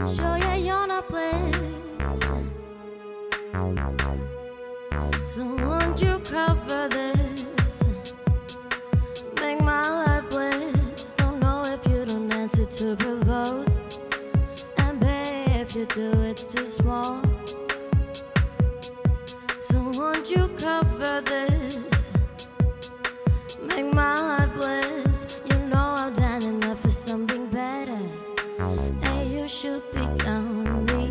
Sure, yeah, you're not blessed. So won't you cover this? Make my life blessed. Don't know if you don't answer to provoke. And babe, if you do, it's too small. So won't you cover this? Make my life blessed. You know I've done enough for something better. And you should be down on me.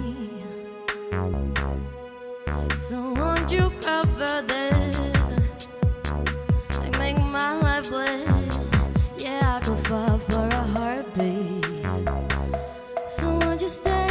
So won't you cover this? Like make my life blessed. Yeah, I could fall for a heartbeat. So won't you stay?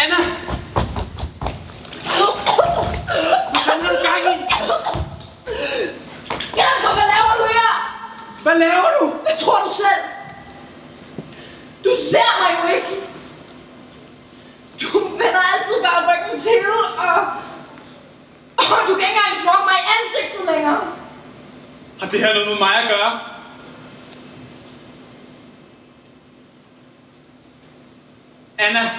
Anna! Hvad fanden har du gang i? Jesper, hvad laver du her? Hvad laver du? Hvad tror du selv? Du ser mig jo ikke. Du vender altid bare ryggen til, og du kan ikke engang slå mig i ansigtet længere. Har det her noget med mig at gøre? Anna!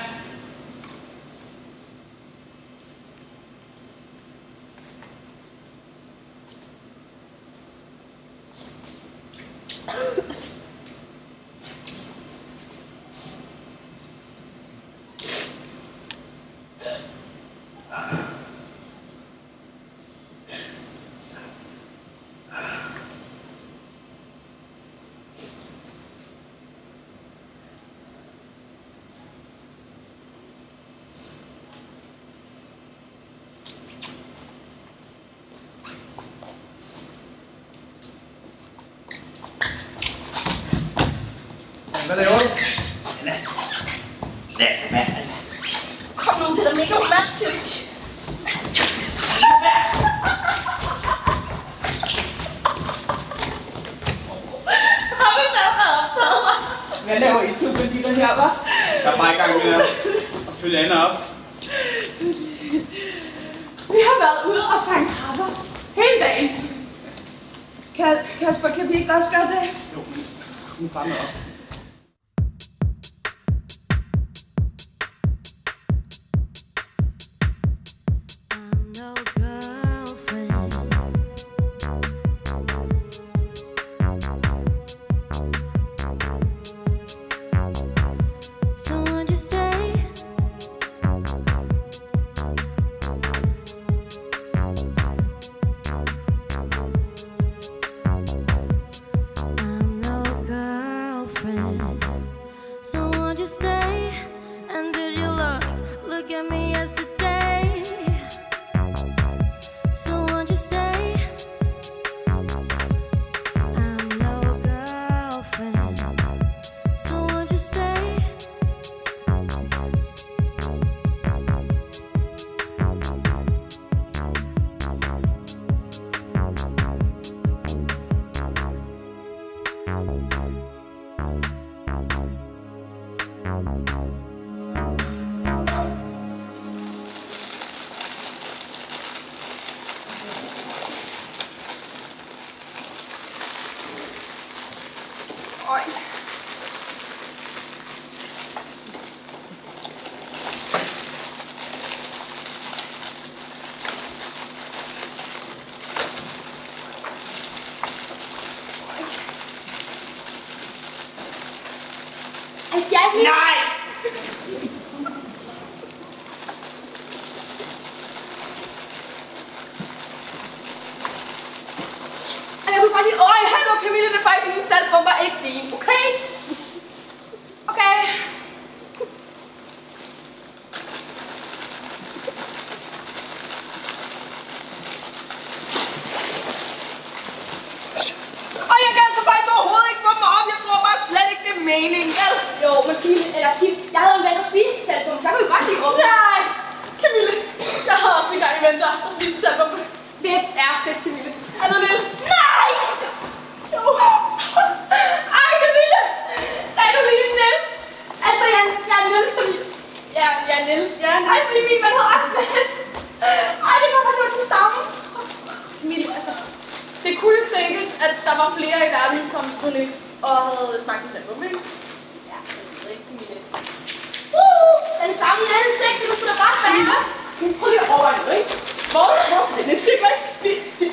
Hvad laver du? Anna. Kom nu, det er mega romantisk. Har vi fandme optaget mig? Hvad laver I to banditter her, hva'? Jeg er bare i gang med at følge Anna op. Vi har været ude og fange krabber hele dagen. Kasper, kan vi ikke også gøre det? Jo, nu fanger jeg op. So won't you stay? And did you look at me yesterday? So won't you stay? I'm no girlfriend. So won't you stay? Altså, jeg er ikke... Nej! Jeg vil bare lige... Hallo Camilla, det er faktisk min saltbomber, ikke din, okay? Okay. Og jeg kan altså faktisk overhovedet ikke få dem op. Jeg tror bare slet ikke, det er meningen. Jo, men Kim, jeg havde en ven, der spiste saltbomber, så jeg kunne jo godt lide rum. Nej! Camille, jeg havde også engang en ven, der spiste saltbombe. Fedt er fedt, Camille. Er det Niels? Nej! Jo. Ej, Camille! Sagde du lige Niels? Altså, jeg er Niels, som... Ja, Niels. Ja, Ej, fordi min ven havde også Niels. Ej, det var faktisk det samme. Camille, altså... Det kunne tænkes, at der var flere i verden, som hed Niels og havde smagt en saltbombe, ikke? Ja, det er ikke Camille. Den samme Niels, ikke? Det skulle da bare være. Prøv lige at overveje noget, ikke? Vores vennesikler, ikke?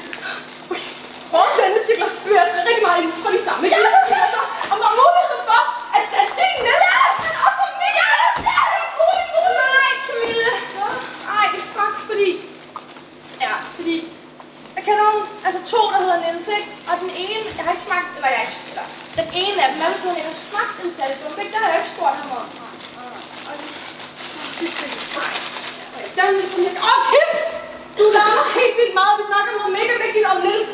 Vores vennesikler bevæger sig rigtig meget inden for de samme, ikke? Altså, om der er mulighed for, at din Niels er, men også min er, det er en mulighed. Nej, Camille. Ej, fuck, fordi... Ja, fordi... Jeg kender nogle, altså 2, der hedder Niels, ikke? Og den ene, jeg har ikke smagt, eller den ene af dem, jeg tror, jeg har smagt en saltbombe, ikke? Der har jeg ikke spurgt ham om. Den er ligesom ikke... Kim! Du laver helt vildt meget. Vi snakker om noget mega vigtigt om Niels.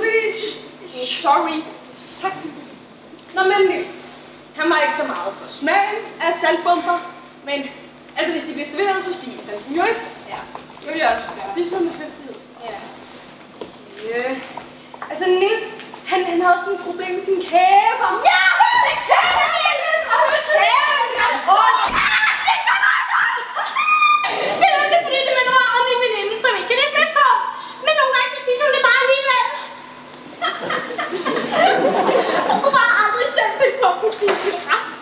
Sorry. Tak. Nå, men Niels. Han var ikke så meget for smagen af saltbomber. Men altså, hvis de bliver serveret, så spiser han dem jo ikke. Ja, det vil jeg også gøre. Det er sådan noget med høflighed. Ja. Altså, Niels, han havde sådan et problem med sine kæber. Ja! Det kan Niels! Og så med kæben! Det kan jeg godt! Det er ikke fordi, det minder mig om min veninde, som ikke kan læse mestkår. Men nogle gange så spiser hun det bare alligevel. Hun kunne bare aldrig selv finde på at putte det i sin ret.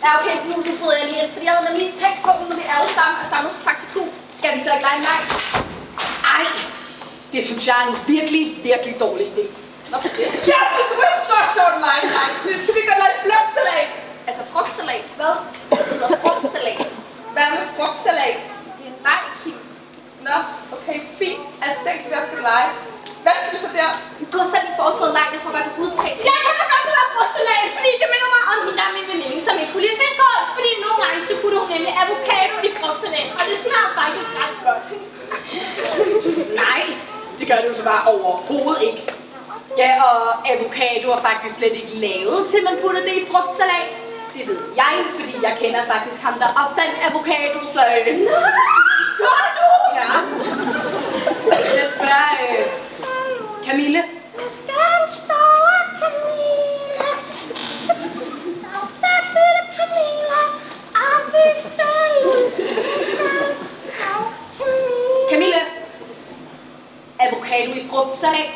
Ja, okay, nu bryder jeg lige ind, fordi jeg havde nemlig tænkt på, når vi alle sammen er samlet på Fakta Q. Skal vi så ikke lege en leg? Ej, det synes jeg er en virkelig dårlig idé. Hvorfor det? Jeg synes, det er så sjovt at lege en leg. Skal vi godt lege flugtsalat? Altså frugtsalat. Hvad? Det hedder frugtsalat. Hvad med frugtsalat? Det er en leg, Kim. Nå, okay, fint. Altså, den kan vi også lege. Hvad skal vi så der? Du har selv foreslået leg, jeg tror bare, du udtalte det. Jeg kan da godt lide frugtsalat, fordi det minder mig om min veninde, som ikke kunne lide fiskål. Fordi nogle gange så putter hun nemlig avocado i frugtsalat. Og det smager faktisk ret godt. Nej, det gør det jo så bare overhovedet ikke. Ja, og avocado er faktisk slet ikke lavet til, man putter det i frugtsalat. Det ved jeg, fordi jeg kender faktisk ham, der opfandt avocado, så... Gør du? Ja. Så jeg spørger... Camille? Jeg skal sove, Camilla. Sov, lille Camilla. Og vi Camille? Avocado i frugtsalat?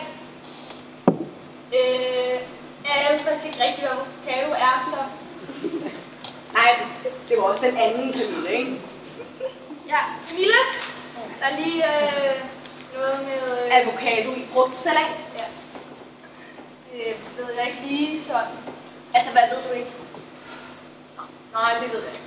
Jeg ved faktisk ikke rigtigt, hvad avocado er, så... Nej, altså, det var også den anden Camille, ikke? Ja, Camilla. Der er lige noget med... Avocado i frugtsalat? Ja. Det ved jeg ikke lige sådan. Altså, hvad ved du ikke? Nej, det ved jeg ikke.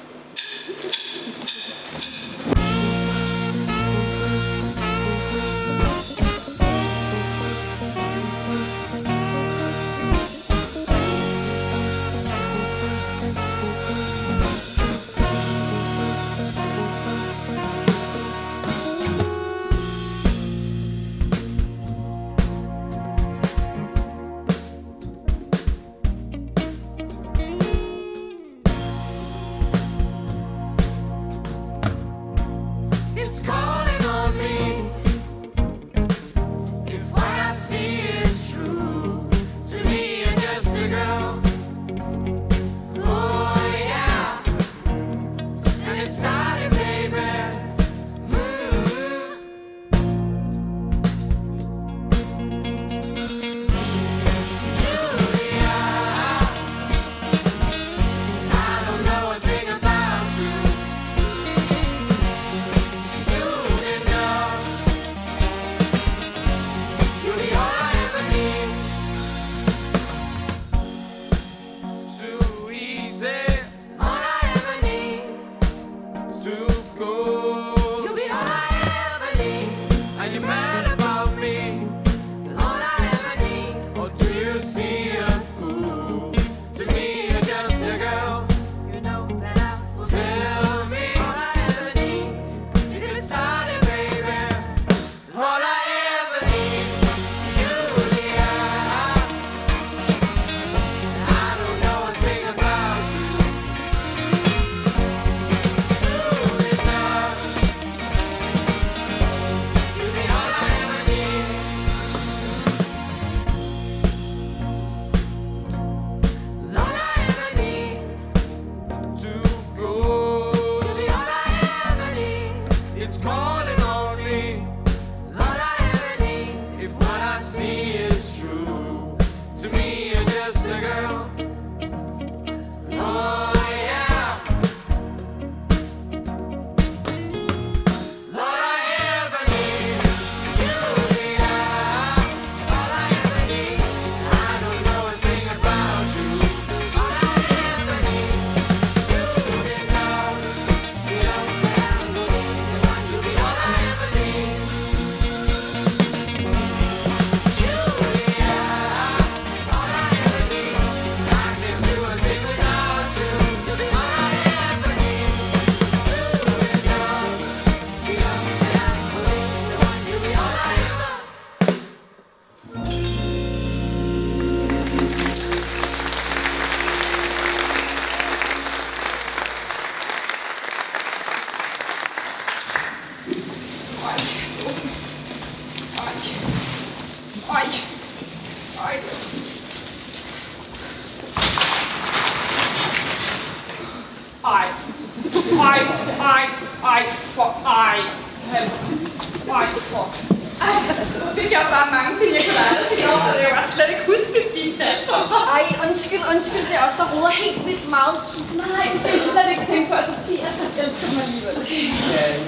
Det gjorde bare mange ting, jeg kunne aldrig til år, og jeg var slet ikke huske, hvis de satte for mig. Ej, undskyld, det er også der roder helt vildt meget. Nej, det er slet ikke tænkt på, at Mathias elsker mig alligevel.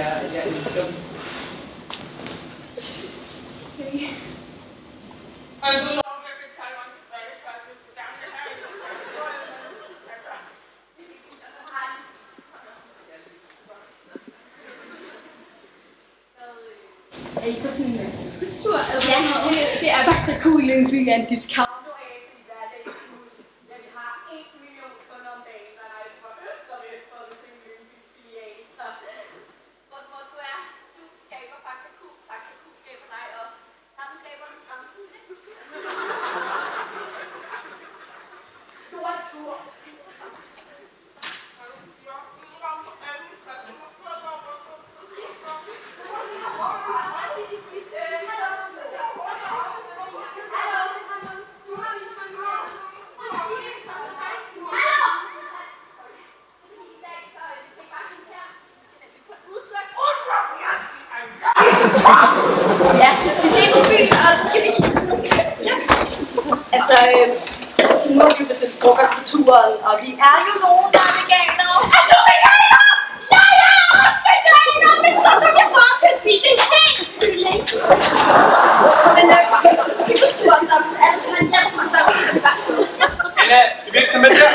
Ja, jeg elsker dem. Okay. Og så lov, jeg vil tage mig til fredagsfærdigt på gamle her. Er I på sådan en kultur? Ja, det er bare så cool i en by af en discount. Ja, vi skal ind til byen, og så skal vi... Yes. Altså, nu har vi bestilt frokost på turen, og vi er jo nogen, der er veganere. Er du veganer? Jeg er også veganer, men så kan jeg bare til at spise en hel kylling. Men cykeltur, så hvis alle kan have hjælp mig, så tager vi bare sted. Anna, skal vi ikke tage med der?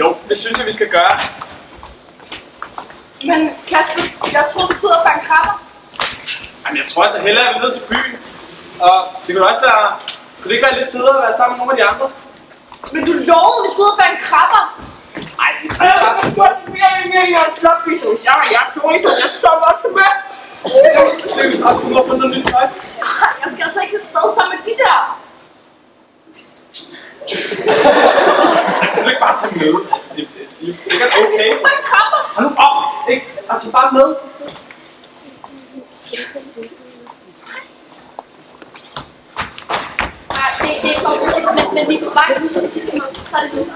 Jo, det synes jeg, vi skal gøre. Men Kasper, jeg tror du skulle ud og fange krabber. Jamen, jeg tror altså hellere, at vi er nede til byen. Og det kunne også være... Kunne det ikke være lidt federe at være sammen med nogle af de andre? Men du lovede, at vi skulle ud og fange krabber. Ej, det Og jeg har gjort mere end flopfisk. Jeg tror ikke, at jeg så meget til med. Så vi snart kunne få noget nyt tøj. Jeg skal altså ikke afsted sammen med de der. Kan du ikke bare tage med? Altså, det er sikkert okay. Vi skal fange krabber. Hold nu op, ikke? Og tag bare med. Nej, det er godt, men vi er på vej nu, så hvis I skal med, så er det nu.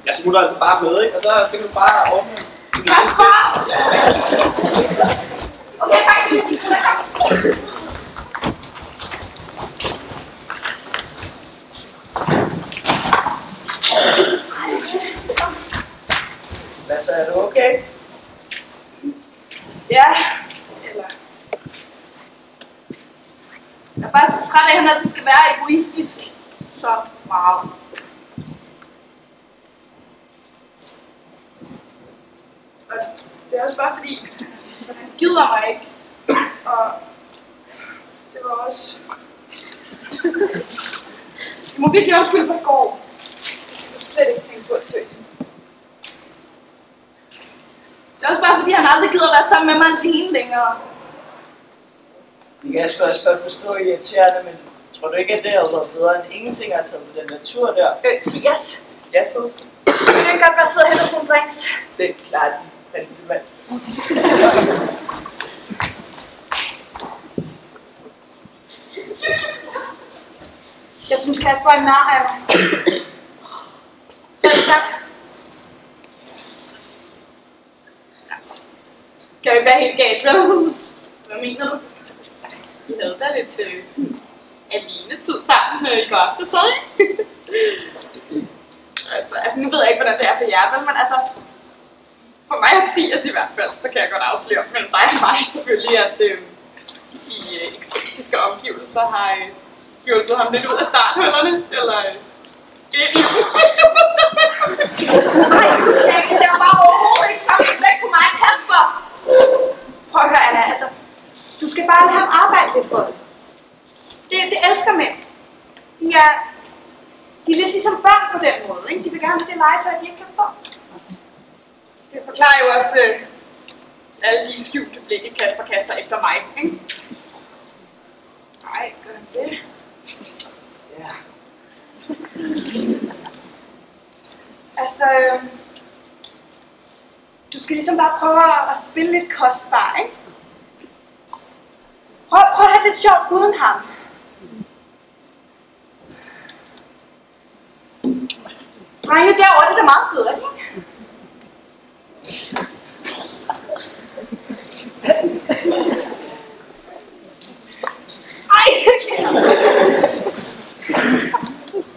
Jeg smutter altså bare med, ikke? Og så kan du bare ordne. Kasper! Okay, faktisk, vi skal da komme. Hvad så, er du okay? Ja, eller... Jeg er bare så træt af, at han altid skal være egoistisk. Så meget. Og det er også bare fordi, han gider mig ikke. Og det var også... Jeg må virkelig undskylde for i går. Jeg kunne slet ikke tænke på at tøsen. Det er også bare fordi, han aldrig gider være sammen med mig alene længere. Det kan jeg sgu også godt forstå irriterende, men tror du ikke, at det havde været bedre end ingenting at tage på den natur der? Yes. Ja, så Det kan godt være sød at hente nogle drinks. det er klart, prinsemand. Jeg synes, Kasper er nar af mig. Så er det sagt. Altså, kan jo ikke være helt galt, vel? Hvad mener du? Vi havde da lidt alene-tid sammen i går aftes, så ikke? altså, nu ved jeg ikke, hvordan det er for jer, vel? Men altså, for mig og Mathias i hvert fald, så kan jeg godt afsløre mellem dig og mig selvfølgelig, at de eksotiske omgivelser har hjulpet ham lidt ud af starthullerne, eller det er hvis du forstår mig. Nej, det var bare overhovedet ikke samme effekt på mig og Kasper. Prøv at høre, Anna, altså, du skal bare lade ham arbejde lidt for det. Det elsker mænd. De er lidt ligesom børn på den måde, ikke? De vil gerne have det legetøj, de ikke kan få. Det forklarer jo også alle de skjulte blikke, Kasper kaster efter mig, ikke? Nej, gør det. Ja. Altså, du skal ligesom bare prøve at spille lidt kostbar, ikke? lidt sjovt uden ham. Drenge derovre, det er da meget sødt, ikke? Ej,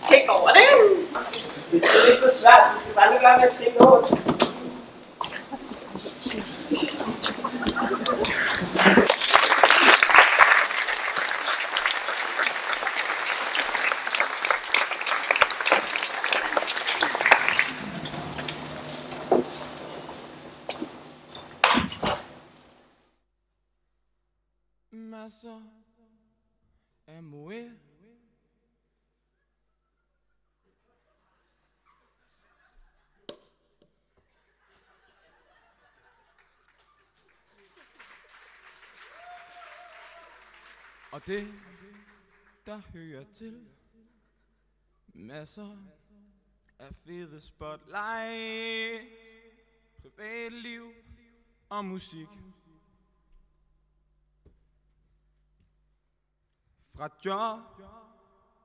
tænk over det. Det er ikke så svært, du skal bare lade være med at tænke over det. Masser af moe. Og det, der hører til, masser af fede spotlights, privatliv og musik. Fra job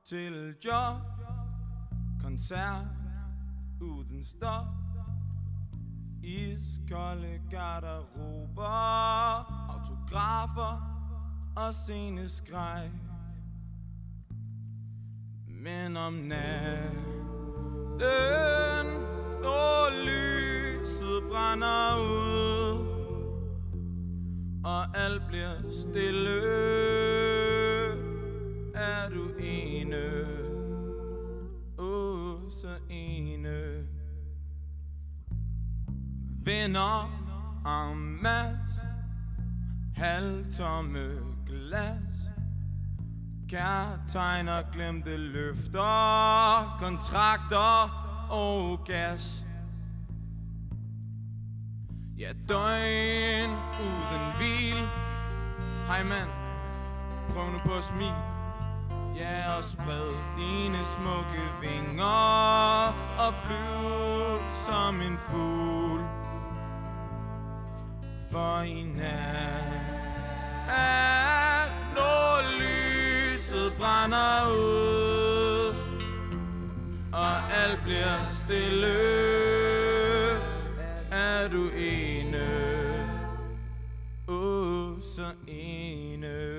til job, koncert uden stop, iskolde garderober, autografer og sceneskreg. Men om natten, når lyset brænder ud, og alt bliver stille, er du ene, så ene. Venner en masse, halvtomme glas, kærtegner, glemte løfter, kontrakter og gas. Ja, døgn uden hvil. Hej mand, prøv nu på at smil. Ja, og spred dine smukke vinger og flyv som en fugl. For i nat, når lyset brænder ud, og alt bliver stille, er du ene, så ene.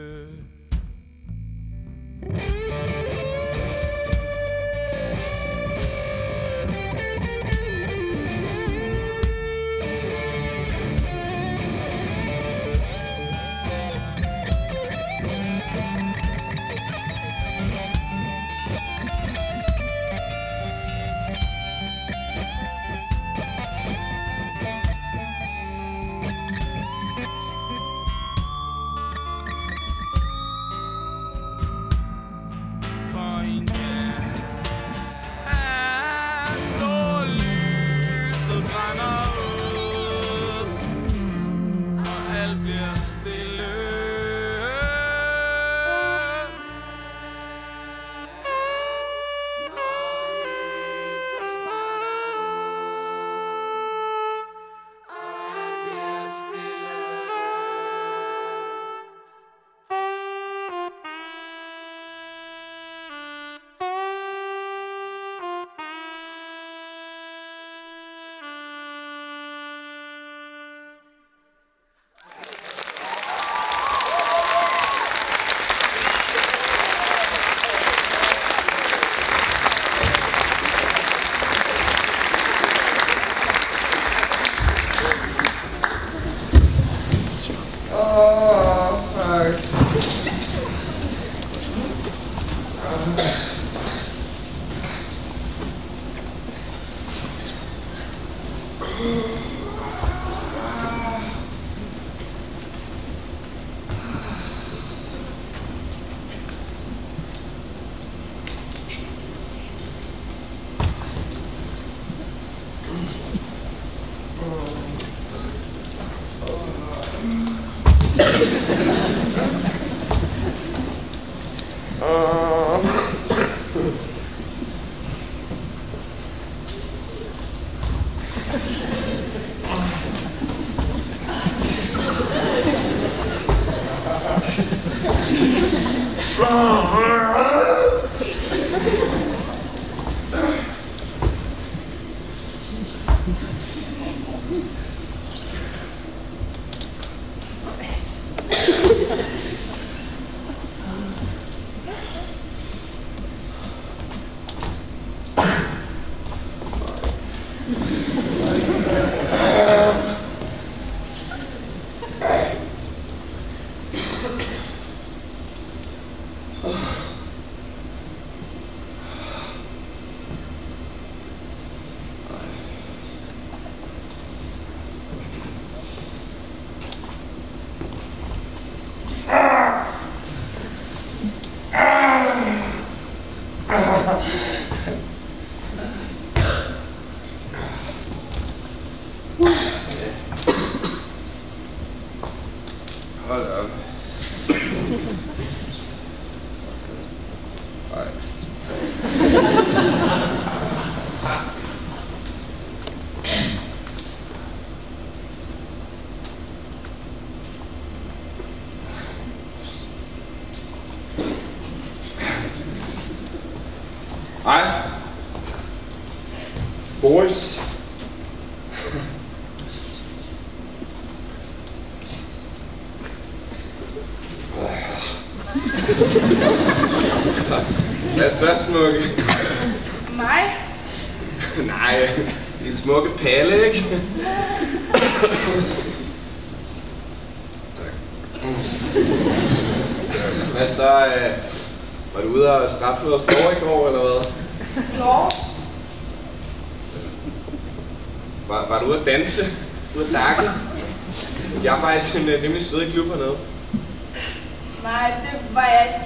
Hold op. Hej. Boris. Hvad så, smukke? Mig? Nej, din smukke palle, ikke? Tak. Hvad så, var du ude og straffe noget flår i går, eller hvad? Flår? Var du ude at danse? Ude at lakke? Jeg er faktisk en rimelig svedig klub hernede. Nej, det var jeg ikke.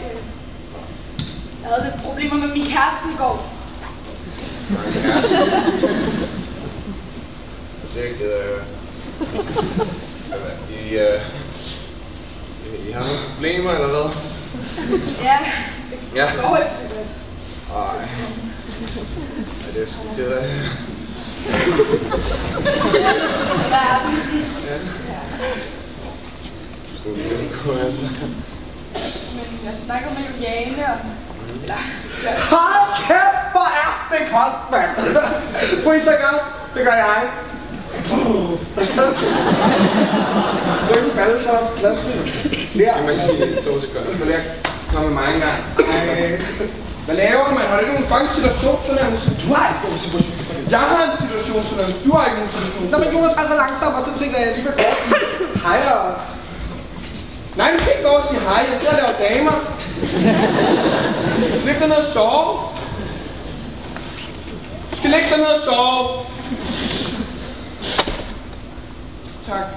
Jeg havde lidt problemer med min kæreste i går. Det er ikke I har nogle problemer, eller hvad? Ja, det går ikke så godt. Ej. Det er sgu det der. Det er lidt svært. Ja. Du gå, altså. Men jeg snakker med Juliane og... Hold kæft, hvor er det koldt, mand! Fryser ikke også? Det gør jeg. Ryggen balle så plads til flere. Jamen lige 2 sekunder. Må jeg komme med mig engang? Hvad laver du, mand? Har du ikke nogen fucking situationsfornemmelse? Du har ikke nogen situationsfornemmelse. Jeg har en situationsfornemmelse. Du har ikke nogen situationsfornemmelse. Nå, men Jonas var så langsom, og så tænker jeg lige, at jeg sige hej og... Nej, du kan ikke gå og sige hej. Jeg sidder og laver damer. Du skal lægge dig ned og sove. Du skal lægge dig ned og sove. Tak.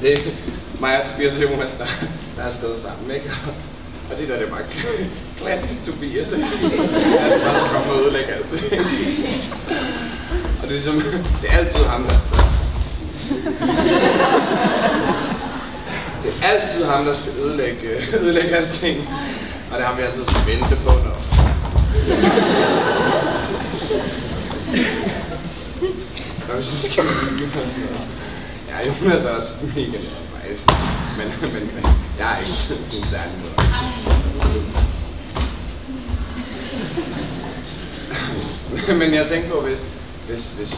Det er mig og Tobias og Jonas, der er afsted sammen, ikke? Og det der, det er bare klassisk Tobias, ikke? Jeg er bare så komme og ødelægge altså. Og det er ligesom, det er altid ham, der det er altid ham, der skal ødelægge alting. Og det er ham, vi altid skal vente på, når... Når vi så skal vi og sådan noget. Ja, Jonas er også mega nær, faktisk. Men jeg er ikke sådan særlig noget. Men jeg tænkte på, hvis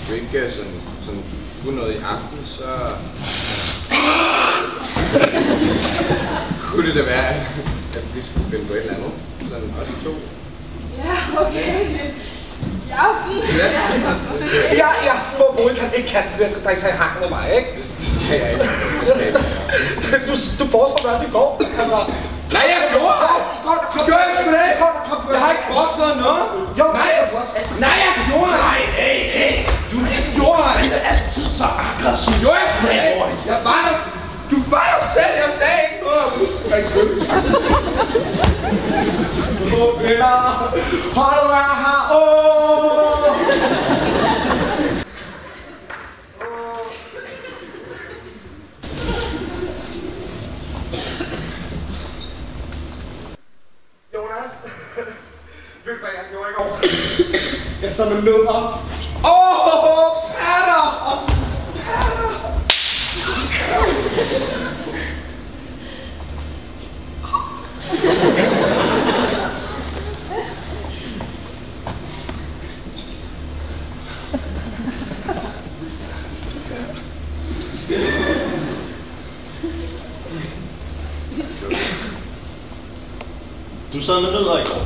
du ikke sådan kunne noget i aften, så kunne det da være, at vi skulle finde på et eller andet. Sådan også 2. Ja, okay. I aften? Ja, hvor Boris han ikke kan, jeg skal drikke sig i hangen med mig, ikke? Det skal jeg ikke. Du foreslår det også i går, altså. Nej, jeg gjorde det! Gjorde jeg sgu det? Jeg har ikke foreslået noget. Jo, nej, nej, jeg gjorde det! Nej, hey, du gjorde det! Du er altid så aggressiv. Gjorde jeg sgu det? Jeg var der. Du var der selv, jeg sagde ikke noget. Du skulle ikke købe. Venner, hold du er her. Jonas, ved du hvad jeg gjorde i går? Jeg sad med nødder. Patter! Du sad med nødder i går.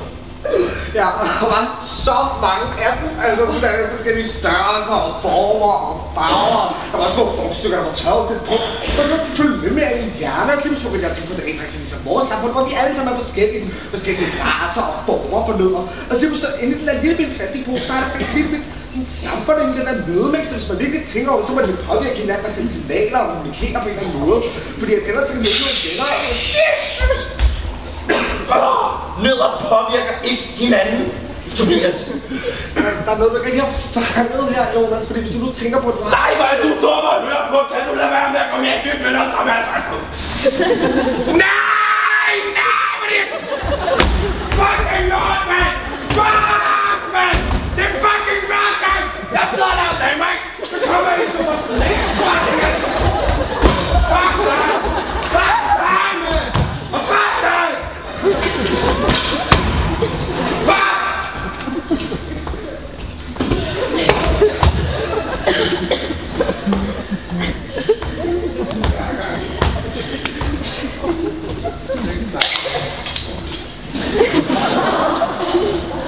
Ja, der var så mange af dem. Altså sådan der forskellige størrelser og former og farver. Der var små frugtstykker, der var tørret til på. Og så følge med af en hjerne. Og så begyndte jeg at tænke på, det er faktisk ligesom vores samfund, hvor vi alle sammen er forskellige racer og former for nødder. Og så er så inde i den der lille bitte plastikpose, der er der faktisk lille bitte din samfund i den der nødmix, så hvis man virkelig tænker over det, så må det påvirke hinanden og sende signaler og kommunikere på en eller anden måde. Fordi ellers så kan det ikke noget venner. Nødder påvirker ikke hinanden, Tobias. Der er noget, du ikke har fanget her, Jonas, fordi hvis du nu tænker på, at du har... Nej, hvor er du dum at høre på! Kan du lade være med at komme hjem med venner, som jeg har sagt? Nej, fordi... Fucking lort, mand! Fuck, mand! Det er fucking hver gang! Jeg sidder der og damer, ikke? Så kommer jeg ind til mig slet. Fucking mand! Fuck dig! Fuck dig, mand! Og fuck dig!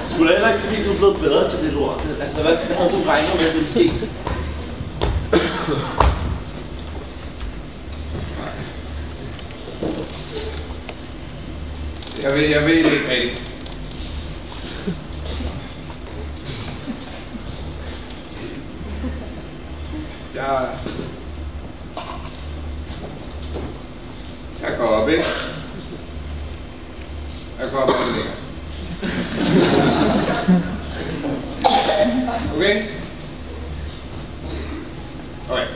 Skulle heller ikke, fordi du er blevet bedre til det lort. Altså, hvad havde du regnet med, at det ville ske? Jeg ved det ikke rigtigt. Jeg går op, ikke? Jeg går op og længere. Okay? Okay.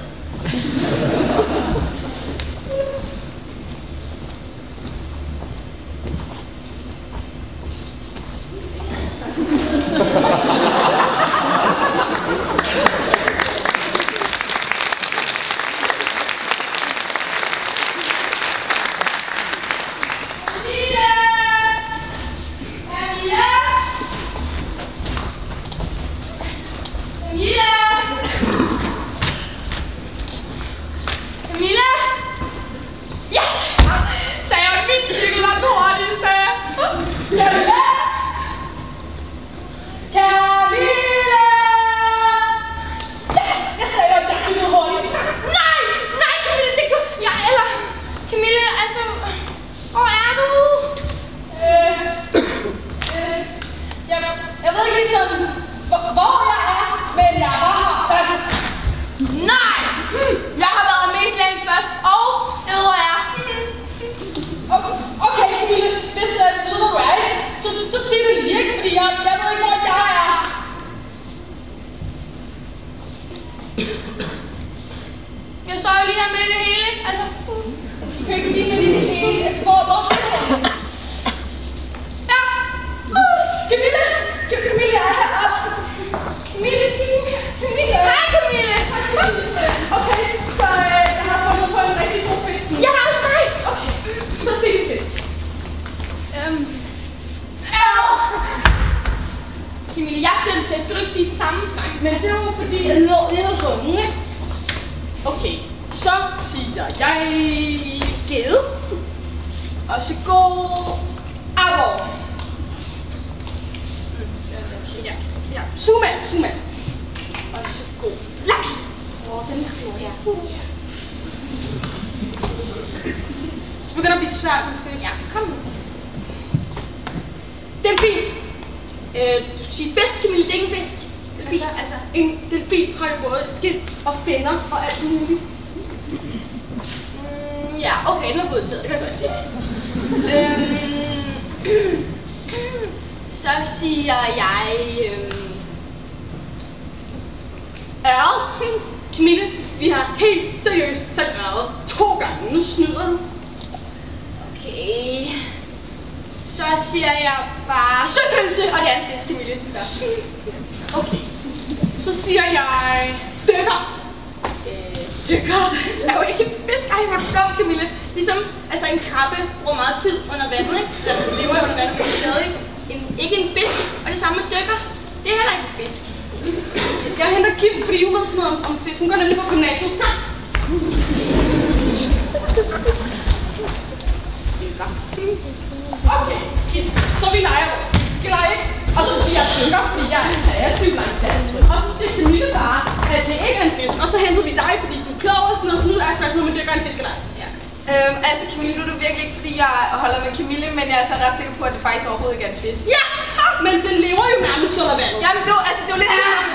dykker er jo ikke en fisk. Ej, hvor dum, Camille. Ligesom, altså en krabbe bruger meget tid under vandet, ikke? Den lever under vandet, men stadig ikke en fisk. Og det samme med dykker. Det er heller ikke en fisk. Jeg henter Kim, fordi hun ved sådan noget om fisk. Hun går nemlig på gymnasiet. Okay, så vi leger vores fiskeleg, og så siger jeg dykker, fordi jeg er kreativ like that. Og så siger Camille bare, at det ikke er en fisk, og så hentede vi dig, fordi du er klog og sådan noget, så nu er spørgsmålet, om dykker er en fiskeleg. Ja. Altså Camille, nu er det virkelig ikke, fordi jeg holder med Camille, men jeg er så ret sikker på, at det faktisk overhovedet ikke er en fisk. Ja, men den lever jo nærmest under vandet. Jamen det er jo lidt ligesom,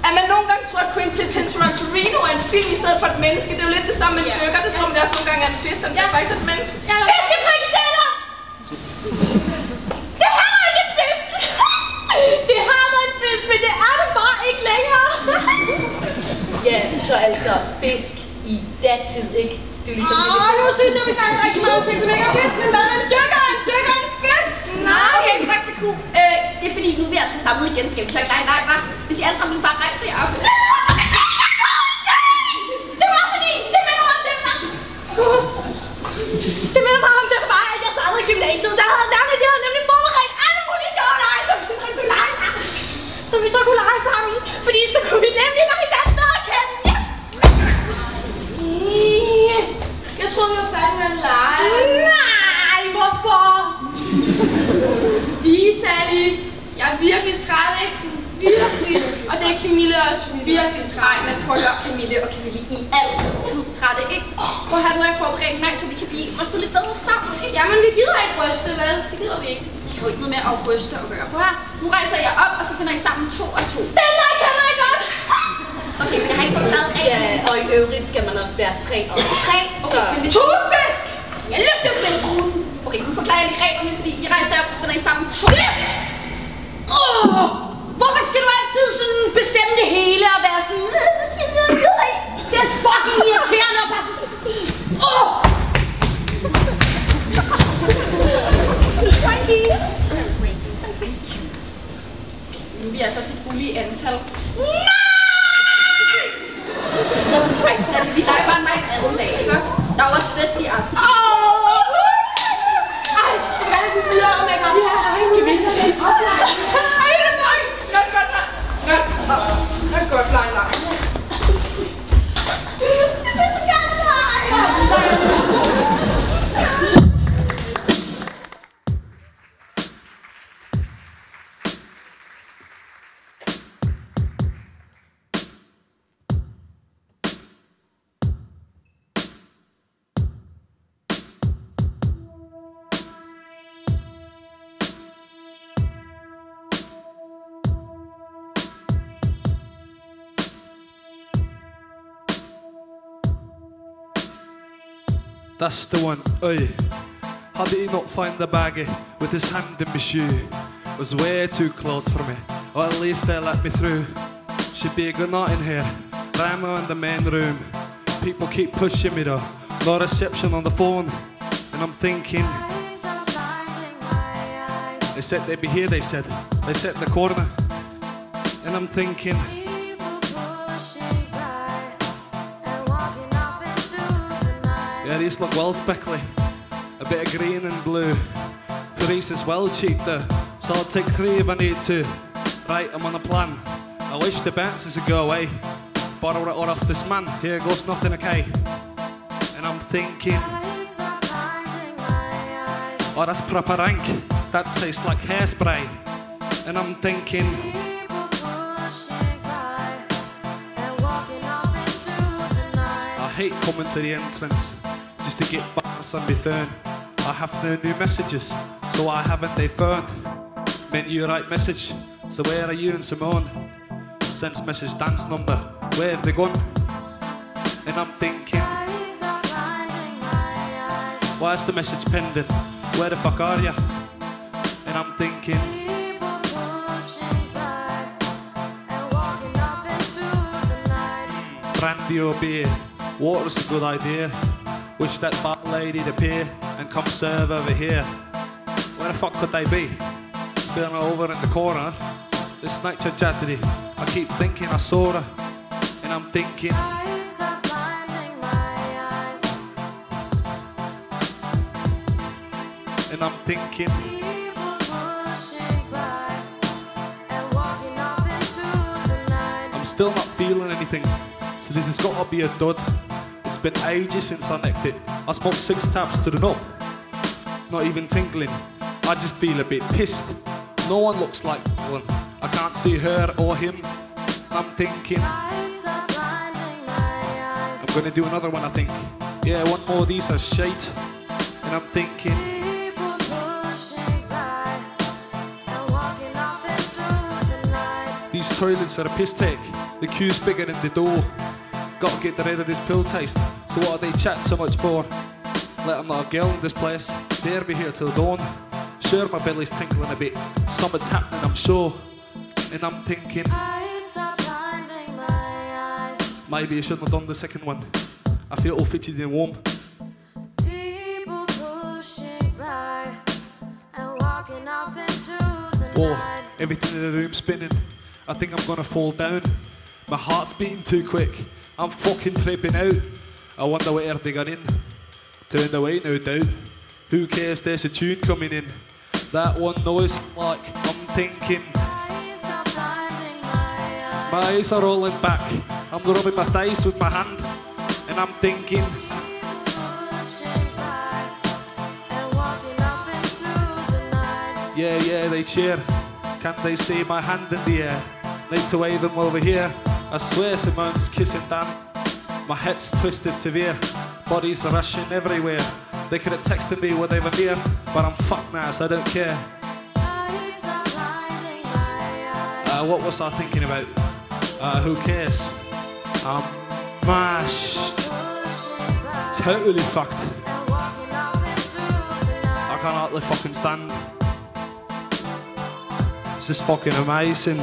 at man nogle gange tror, at Quentin Tarantino er en film i stedet for et menneske. Det er jo lidt det samme med en dykker. Det tror man også nogle gange er en fisk, og det er faktisk et menneske. Fiskefrikadeller! Det her er ikke en fisk! Det her er en fisk, men det er det bare ikke længere. Ja, så altså fisk i datid, ikke? Det er jo ligesom... Nu synes jeg, vi gør rigtig meget ting, så længe fisk, men hvad er en dykker? En dykker er en fisk! Nej, okay, faktisk cool. Det er fordi, nu er vi altså samlet igen. Skal vi så ikke nej, hva'? Hvis I alle sammen bare rejser jer op. Det var fordi, det minder mig om det var. Det minder mig om det var, at jeg startede i gymnasiet. De havde nemlig forberedt alle mulige sjove lege, som vi så kunne lege sammen. Fordi så kunne vi nemlig lege den bedre at kende. Yes! Jeg troede, vi var færdige med at lege. Nej, hvorfor? Fordi, Sally, jeg er virkelig træt, ikke? Virkelig. Og det er Camille også virkelig træt. Nej, men prøv at høre, Camille og Camille, I er altid trætte, ikke? Hvor har du forberedt nej, så vi kan blive rystet lidt bedre sammen, ikke? Jamen, vi gider ikke ryste, vel? Det gider vi ikke. Jeg har jo ikke noget med at ryste og gøre. Prøv her. Nu rejser jeg op, og så finder I sammen 2 og 2. Den leg kan jeg godt! Okay, men jeg har ikke forklaret reglerne. Ja, og i øvrigt skal man også være 3 og 3, så... Okay, men hvis... Tugefisk! Jeg løbte jo fisk! Okay, nu forklarer jeg lige reglerne, fordi I rejser op, så finder I sammen 2. Hvorfor skal du altid sådan bestemme det hele og være sådan... Det er fucking irriterende! Nu er vi altså også et ulige antal. Nej! Nej, Sally, vi leger bare en leg anden dag, ikke også? Der er også fest i aften. Ej, det er en videre med mig. Skal vi ikke have Godt, nej. That's the one, oi. How did he not find the baggie with his hand in my shoe? It was way too close for me, or at least they let me through. Should be a good night in here, Ramo in the main room. People keep pushing me though, no reception on the phone. And I'm thinking, they said they'd be here, they said in the corner. And I'm thinking, yeah, these look well speckly. A bit of green and blue. Threes is well cheap though, so I'll take 3 if I need to. Right, I'm on a plan. I wish the bounces would go away. Borrow it all off this man, here goes nothing okay. And I'm thinking, oh, that's proper rank. That tastes like hairspray. And I'm thinking, I hate coming to the entrance just to get bars on my phone. I have no new messages, so I haven't they phoned. Meant you right message, so where are you and Simone? Sends message dance number, where have they gone? And I'm thinking, why is the message pending? Where the fuck are ya? And I'm thinking, brandy or beer, water's a good idea. Wish that bar lady'd appear and come serve over here. Where the fuck could they be? Still over in the corner. This night chatty, I keep thinking I saw her. And I'm thinking, Lights are blinding my eyes. And I'm thinking, People pushing by and walking off into the night. I'm still not feeling anything, so this has got to be a dud. It's been ages since I necked it. I smoked 6 tabs to the knob. It's not even tingling. I just feel a bit pissed. No one looks like one. I can't see her or him. I'm thinking, Lights are blinding my eyes. I'm gonna do another one, I think. Yeah, one more of these are shite. And I'm thinking, People pushing by and walking off into the night. these toilets are a piss take. The queue's bigger than the door. Gotta get rid of this pill taste. So what are they chat so much for? Let them not a girl in this place. They'll be here till dawn. Sure, my belly's tinkling a bit. Something's happening, I'm sure. And I'm thinking, Lights are blinding my eyes. maybe I shouldn't have done the second one. I feel all fidgety and warm. People pushing by and walking off into the Oh, night. everything in the room's spinning. I think I'm gonna fall down. My heart's beating too quick. I'm fucking tripping out. I wonder where they got in. Turned away, no doubt. Who cares, there's a tune coming in. That one noise, like, I'm thinking. Lights are blinding my eyes. My eyes are rolling back. I'm rubbing my thighs with my hand. And I'm thinking, Pushing by and walking off into the night. yeah, they cheer. Can't they see my hand in the air? Need to wave them over here. I swear Simone's kissing Dan. My head's twisted severe. Bodies are rushing everywhere. They could have texted me when they were near, but I'm fucked now, so I don't care. Lights are blinding my eyes. What was I thinking about? Who cares? I'm mashed. Pushing by Totally fucked. and walking off into the night. I can't hardly fucking stand. It's just fucking amazing.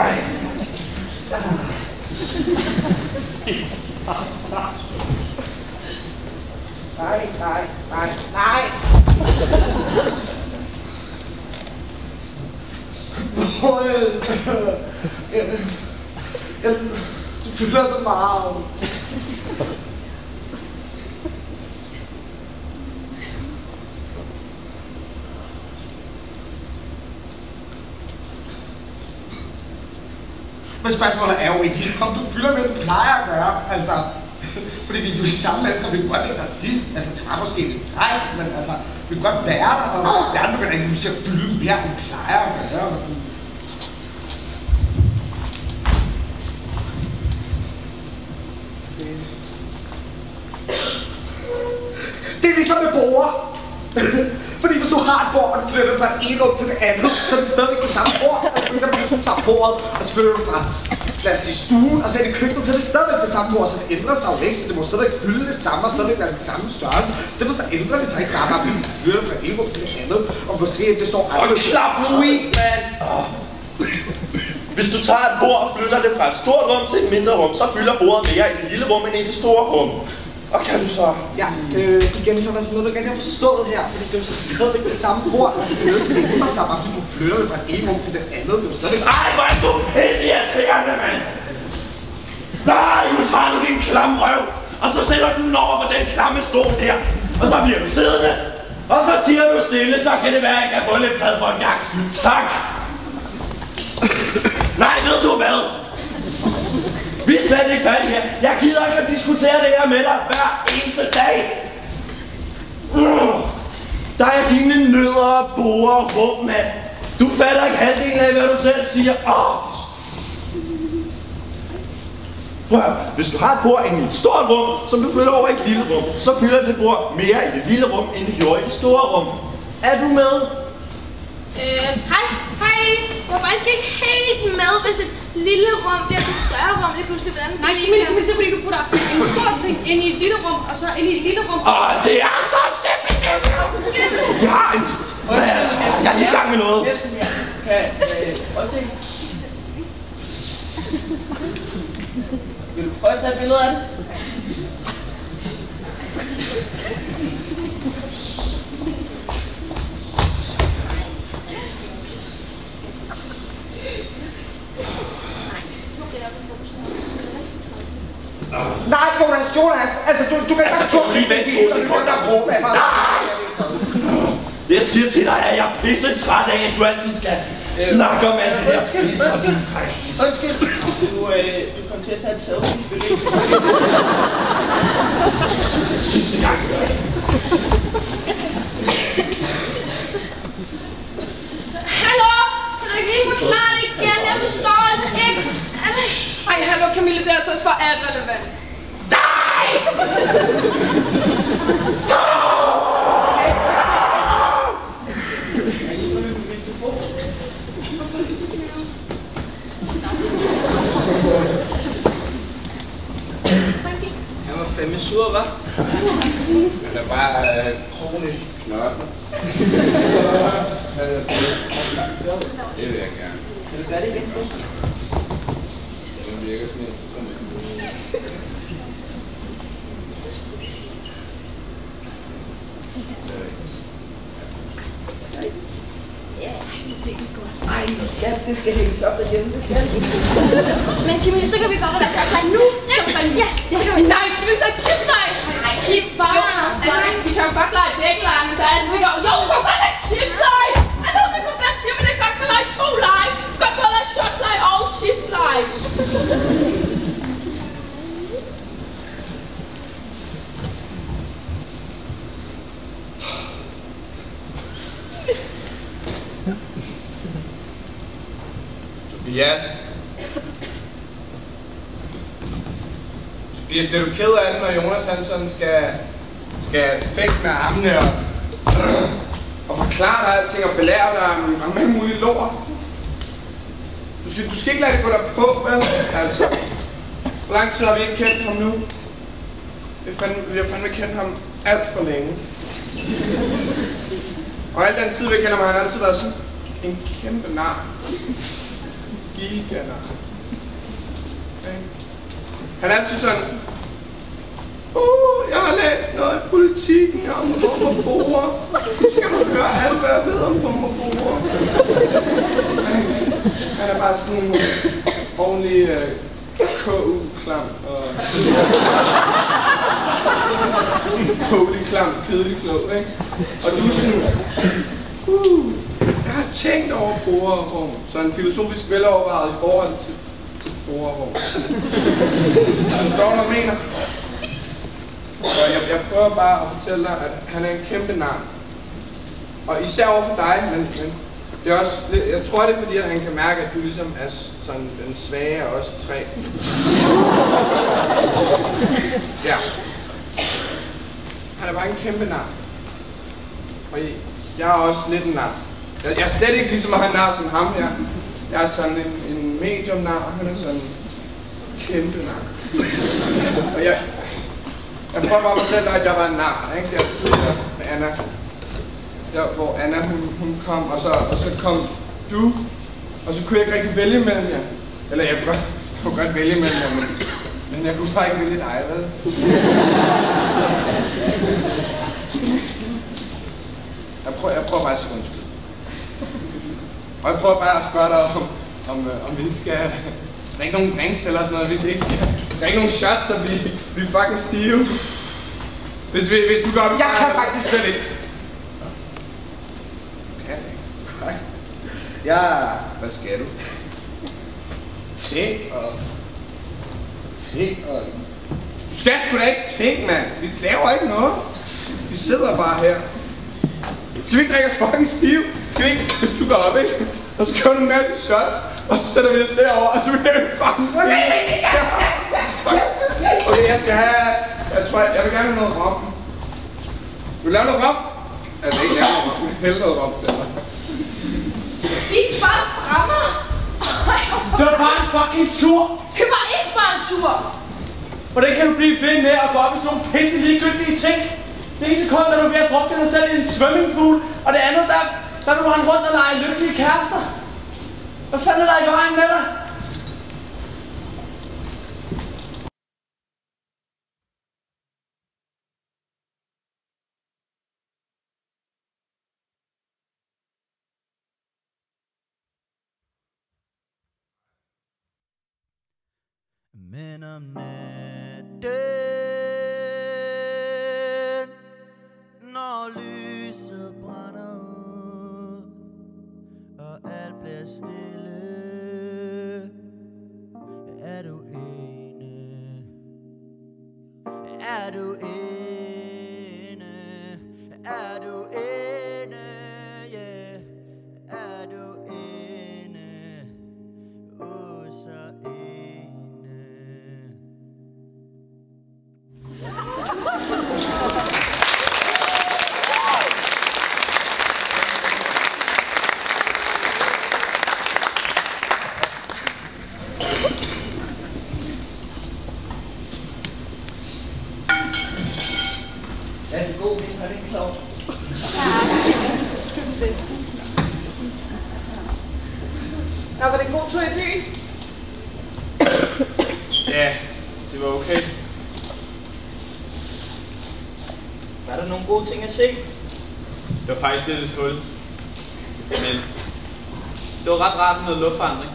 Nej. Du fylder så meget. Men spørgsmålet er jo ikke, om du fylder med, du plejer at gøre, altså. Fordi vi er i samme mennesker, vi kunne godt lægge dig sidst. Altså, det var måske lidt træk, men altså, vi kunne godt være der, og der begynder ikke pludselig at fylde mere, end du plejer at gøre, og sådan. Det er ligesom med bord. Fordi hvis du har et bord, og du flytter fra et ene rum til det andet, så er det stadigvæk det samme bord. Altså for eksempel, hvis du tager bordet, og så flytter du fra, lad os sige, stuen, og så er det køkkenet, så er det stadigvæk det samme bord, så det ændrer sig jo ikke, så det må stadigvæk fylde det samme, og stadigvæk være den samme størrelse. Så derfor så ændrer det sig ikke bare, fordi du flytter fra et ene rum til det andet, og måske det står Hold klap nu i, mand! Hvis du tager et bord og flytter det fra et stort rum til et mindre rum, så fylder bordet mere i det lille rum end i det store rum. Og kan du så? Ja, igen så er der sådan noget, du ikke har forstået her, fordi det er jo stadigvæk det samme bord, altså det er jo ikke ændret sig, bare fordi du flytter det fra et ene rum til det andet, det er jo stadigvæk... Ej, hvor er du pisseirriterende, mand! Nej, nu tager du din klam røv, og så sætter den over på den klamme stol der, og så bliver du siddende, og så tiger du stille, så kan det være, at jeg kan få lidt fred for en gang skyld. Tak! Nej, ved du hvad? Vi er slet ikke færdige her. Jeg gider ikke at diskutere det her med dig hver eneste dag. Der er dine nødder og borer og rum, mand. Du fatter ikke halvdelen af, hvad du selv siger. Hvis du har et bord i et stort rum, som du flytter over i et lille rum, så fylder det bord mere i det lille rum, end det gjorde i det store rum. Er du med? Hej. var faktisk ikke helt med, hvis et lille rum bliver til et større rum lige pludselig. Hvordan? Nej, Camilla, det er fordi, du putter en stor ting ind i et lille rum, og så ind i et lille rum. Det er så simpelt! Jeg er lige i gang med noget. Prøv at se. Vil du prøve at tage et billede af det? Nej, Jonas, altså du kan altså, kan du lige vente 2 sekunder? Nej! Det jeg siger til dig er, at jeg er pisse træt af, at du altid skal snakke om alt det der. Undskyld. Du kom til at tage et selfie. Det er sidste gang, jeg gør det. Hallo? Kan du ikke lige forklare det igen? Jeg forstår altså ikke. Ej, hallo Camilla, det er altså også for irrelevant. Nej! Han var fandme sur, hva'? Han er bare kronisk knørkende. Det vil jeg gerne. Vil du gøre det igen, tror jeg? Den virker sådan Ej, skat, det skal hænges op derhjemme, det skal det. Men Camilla, så kan vi godt lade os nu. Ja, det kan vi. Nej, skal vi ikke lade chipsnej? Nej, det er bare... Altså, vi kan jo godt lege dækkelejre, men der er altså, vi kan jo godt lade chipsnej! Hallo, vi kunne godt sige, at vi godt kan lege 2 lege. Vi kan godt lade shotsnej og chipsnej. Tobias. Tobias, bliver du ked af det, når Jonas han sådan skal fægte med armene og forklare dig alting og belære dig om alt muligt lort? Du skal ikke lade det gå dig på, vel? Altså, hvor lang tid har vi ikke kendt ham nu? Vi har fandme kendt ham alt for længe. Og al den tid, vi kender ham, har han altid været sådan en kæmpe nar. Giganar. Han er altid sådan, jeg har læst noget i Politikken om rummerborer. Nu skal du høre alt, hvad jeg ved om rummerborer. Han er bare sådan en ordentlig KU-klam og poli-klam, kedelig-klog, ikke? Og du er sådan, jeg har tænkt over borerum, sådan filosofisk velovervejet i forhold til borerum. Forstår du, hvad jeg mener? Og jeg prøver bare at fortælle dig, at han er en kæmpe nar. Og især over for dig, men det er også, jeg tror det er fordi, at han kan mærke, at du ligesom er sådan den svage af os 3. Ja. Han er bare en kæmpe nar. Og jeg er også lidt en nar. Jeg er slet ikke lige så meget nar som ham. Jeg er sådan en medium nar, og han er sådan en kæmpe nar. Og jeg prøver bare at fortælle dig, at jeg var en nar, ikke? Jeg tidligere med Anna. Der, hvor Anna hun kom, og så kom du. Og så kunne jeg ikke rigtig vælge mellem jer. Eller jeg kunne godt vælge mellem jer, men jeg kunne bare ikke vælge dig, vel? Jeg prøver bare at sige undskyld. Og jeg prøver bare at spørge dig om vi skal drikke nogle drinks eller sådan noget, hvis vi ikke skal drikke nogle shots, så vi er fucking stive. Hvis du går op i... Jeg kan faktisk slet ikke. Okay. Nej. Ja, hvad skal du? Tænk og... Du skal sgu da ikke tænke, mand. Vi laver ikke noget. Vi sidder bare her. Skal vi ikke drikke os fucking stive? Skal vi ikke, hvis du går op, ikke? Og så kører du en masse shots, og så sætter vi os derovre, og så bliver vi fucking så... Okay, jeg skal have... Jeg vil gerne have noget rom. Vil du lave noget rom? Altså ikke lave noget rom, men hælde noget rom til dig. gik bare fra mig. Det var bare en fucking tur. Det var ikke bare en tur. Hvordan kan du blive ved med at gå op i sådan nogle pisse ligegyldige ting? Det ene sekund, da du er ved at drukne dig selv i en swimmingpool, og det andet, der vil du rende rundt og lege lykkelige kærester. Hvad fanden er der i vejen med dig? Men om natten, når lyset brænder ud, og alt bliver stille, er du ene, er du ene, er du ene, yeah, er du ene, så ene. Det er så god, er det ikke klart? Nå, var det en god tur i byen? Ja, det var okay. Var der nogle gode ting at se? Det var faktisk lidt et hul. Men det var ret rart med noget luftforandring.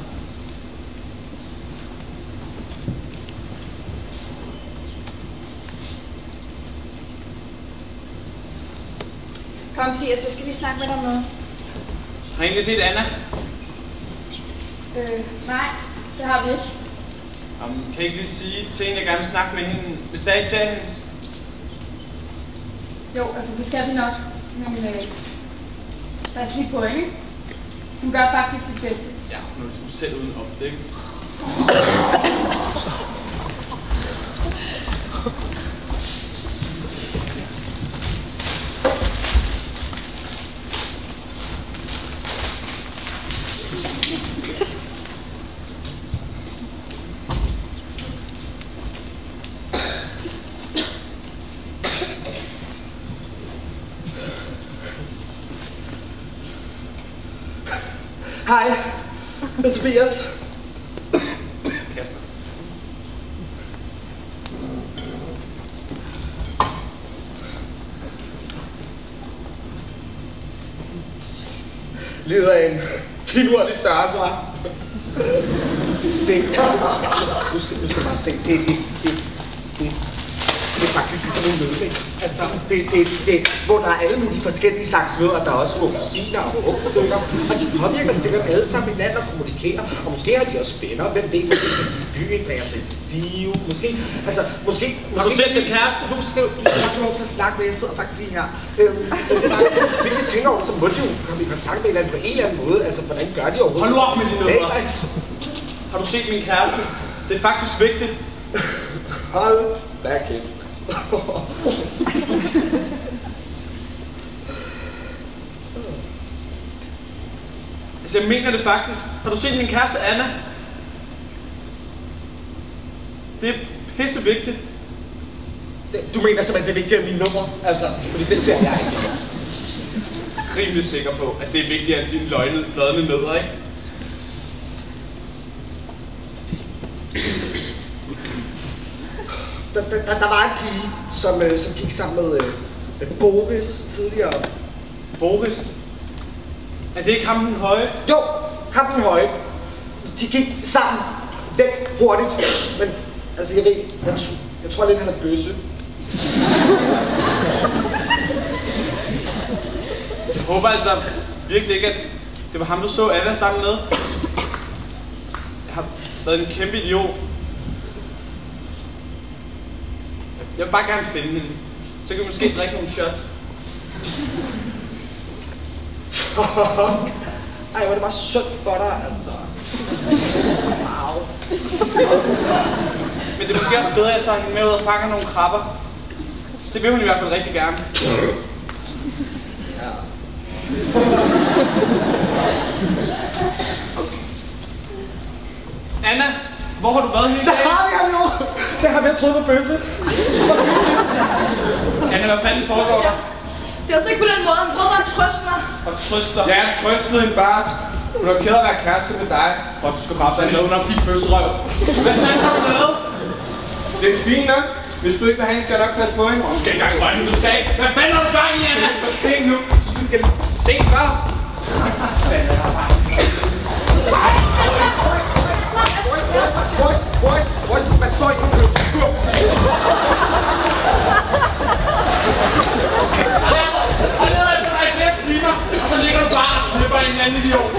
Kom, Tia, så skal vi snakke med dig om noget. Har I egentlig set Anna? Nej, det har vi ikke. Kan I ikke lige sige til hende, jeg gerne vil snakke med hende, hvis der I ser hende? Jo, altså det skal vi nok. Men pas lige på, ikke? Hun gør faktisk sit bedste. Ja, hun er ligesom selv uden op, det ikke? Hej, det er Tobias. Kasper. Lider af en finurlig størrelse, hva'? Du skal bare se, det er faktisk sådan en mødning. Altså, hvor der er alle mulige forskellige slags møder. Der er også små kusiner og brugstykker, og de påvirker sikkert alle sammen hinanden og kommunikerer. Og måske har de også venner. Hvem ved, måske til byen, der er lidt stive. Måske. Har du set din kæreste? Du skal lov til at snakke med, jeg sidder faktisk lige her. Det er bare, hvis du virkelig tænker over det, så må de jo komme i kontakt med en eller anden på en eller anden måde. Altså, hvordan gør de overhovedet? Hold nu op med dine nødder. Har du set min kæreste? Det er faktisk vigtigt. Hold da kæft. Altså, jeg mener det faktisk. Har du set min kæreste Anna? Det er pisse vigtigt. Du mener simpelthen, det er vigtigere end mine numre? Altså, fordi det ser jeg ikke. Rimelig sikker på, at det er vigtigere end dine lodne nødder, ikke? Der var en pige, som gik sammen med Boris tidligere. Boris? Er det ikke ham den høje? Jo, ham den høje. De gik sammen væk hurtigt. Men altså, jeg tror lidt, han er bøsse. Jeg håber altså virkelig ikke, at det var ham, du så Anna sammen med. Jeg har været en kæmpe idiot. Jeg vil bare gerne finde hende. Så kan vi måske drikke nogle shots. Ej, hvor det bare synd for dig, altså. Wow. Men det er måske også bedre, at jeg tager hende med ud og fanger nogle krabber. Det vil hun i hvert fald rigtig gerne. Ja. Anna, hvor har du været hele dagen? Der har vi ham jo! Det har jeg troet på bøsse. Anna, hvad fanden foregår der? Det er altså ikke på den måde. Han prøver at trøste mig. Og trøster? Ja, jeg trøstede hende bare. Hun er ked af at være kæreste med dig. Og du skal bare finde noget om din bøsserøv. Hvad fanden har du lavet? Det er fint nok. Hvis du ikke vil have hende, skal jeg nok passe på hende. Du skal ikke engang røgne, du skal ikke. Hvad fanden har du gang i, Anna? Se nu. Du skal se, hvad? Boys, man står ikke på pølse. Og leder efter dig i flere timer, og så ligger du bare og løber en anden idiot.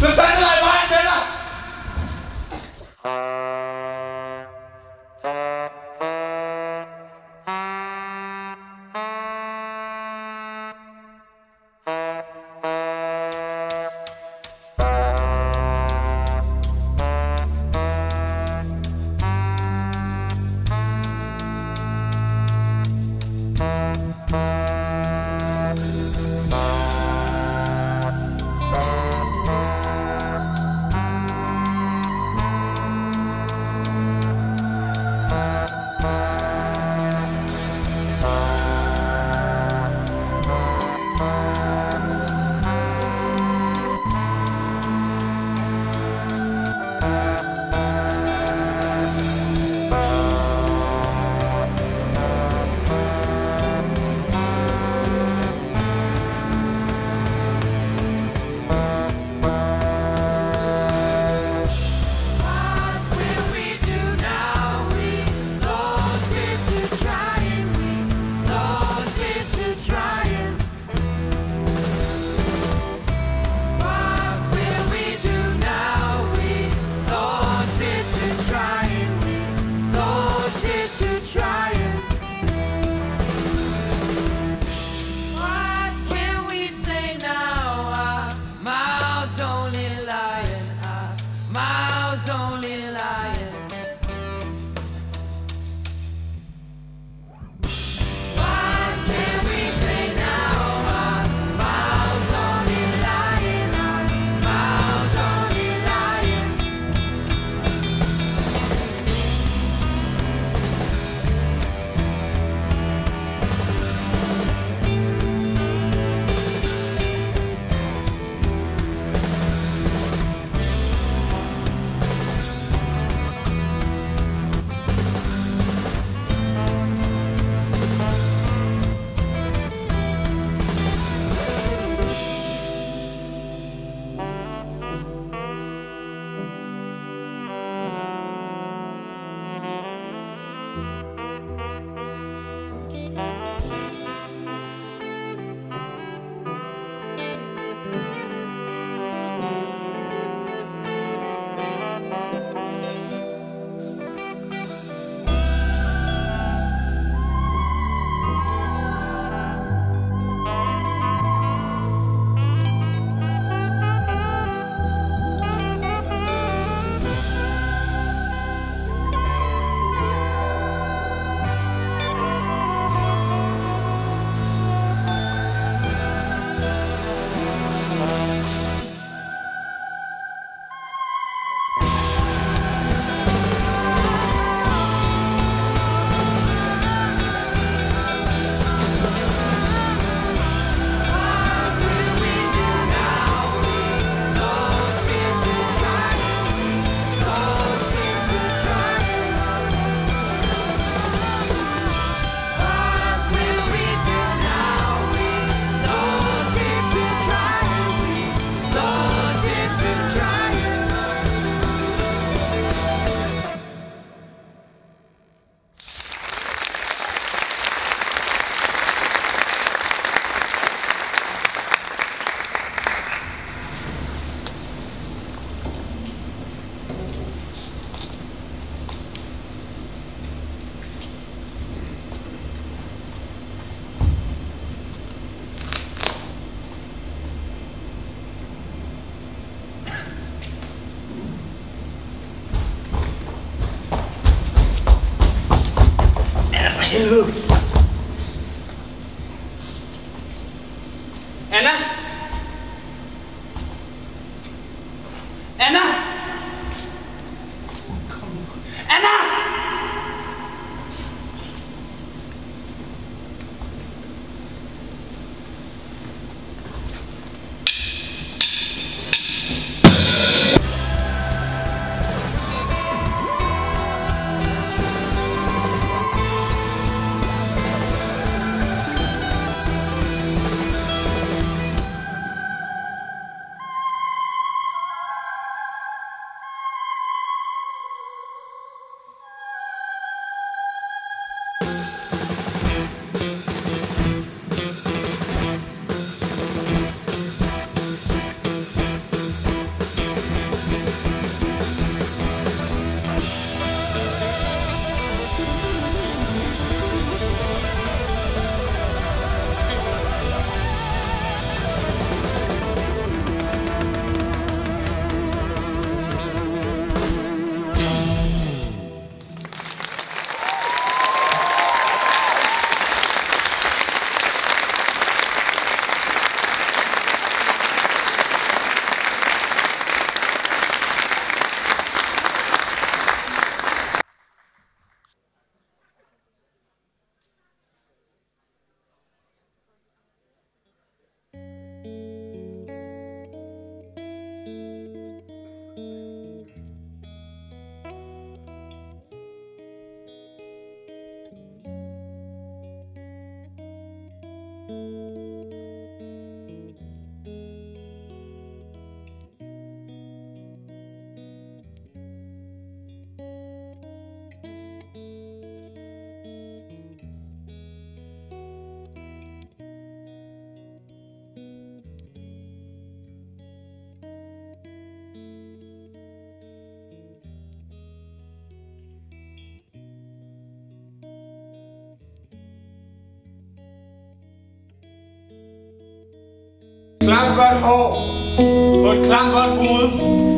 Hvad fanden er der i vejen, venner? helvede! Anna! Anna! Anna! Klampert hår på et klampert hoved.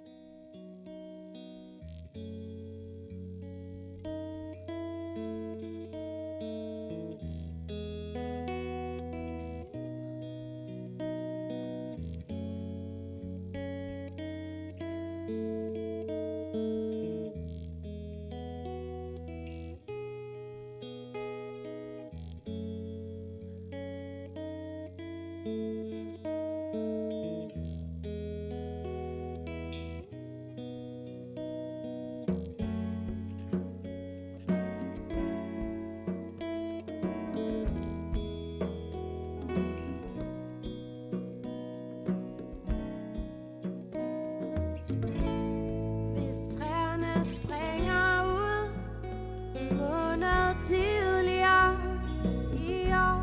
Springer ud en måned tidligere i år.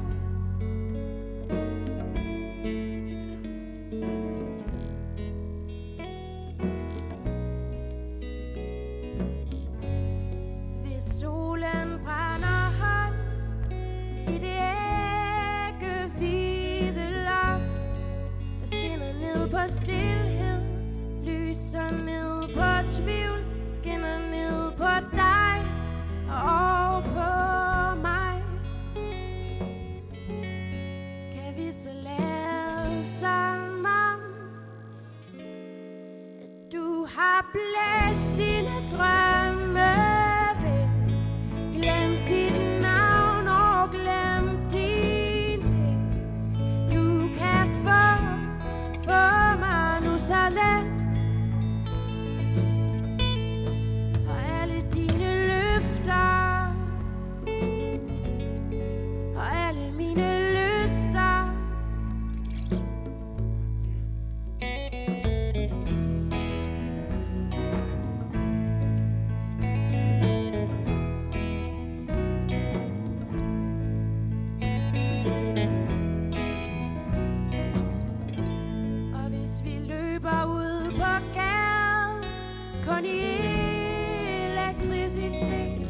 Hvis solen brænder hånd i det æggehvide loft, der skinner ned på stilhed, lyser ned på tvivl, skinner ned på dig og på mig. Kan vi så lade som om, at du har blæst dine drømme væk, glemt dit navn og glemt din tekst. Du kan få mig nu så let. Kun i elektricitet.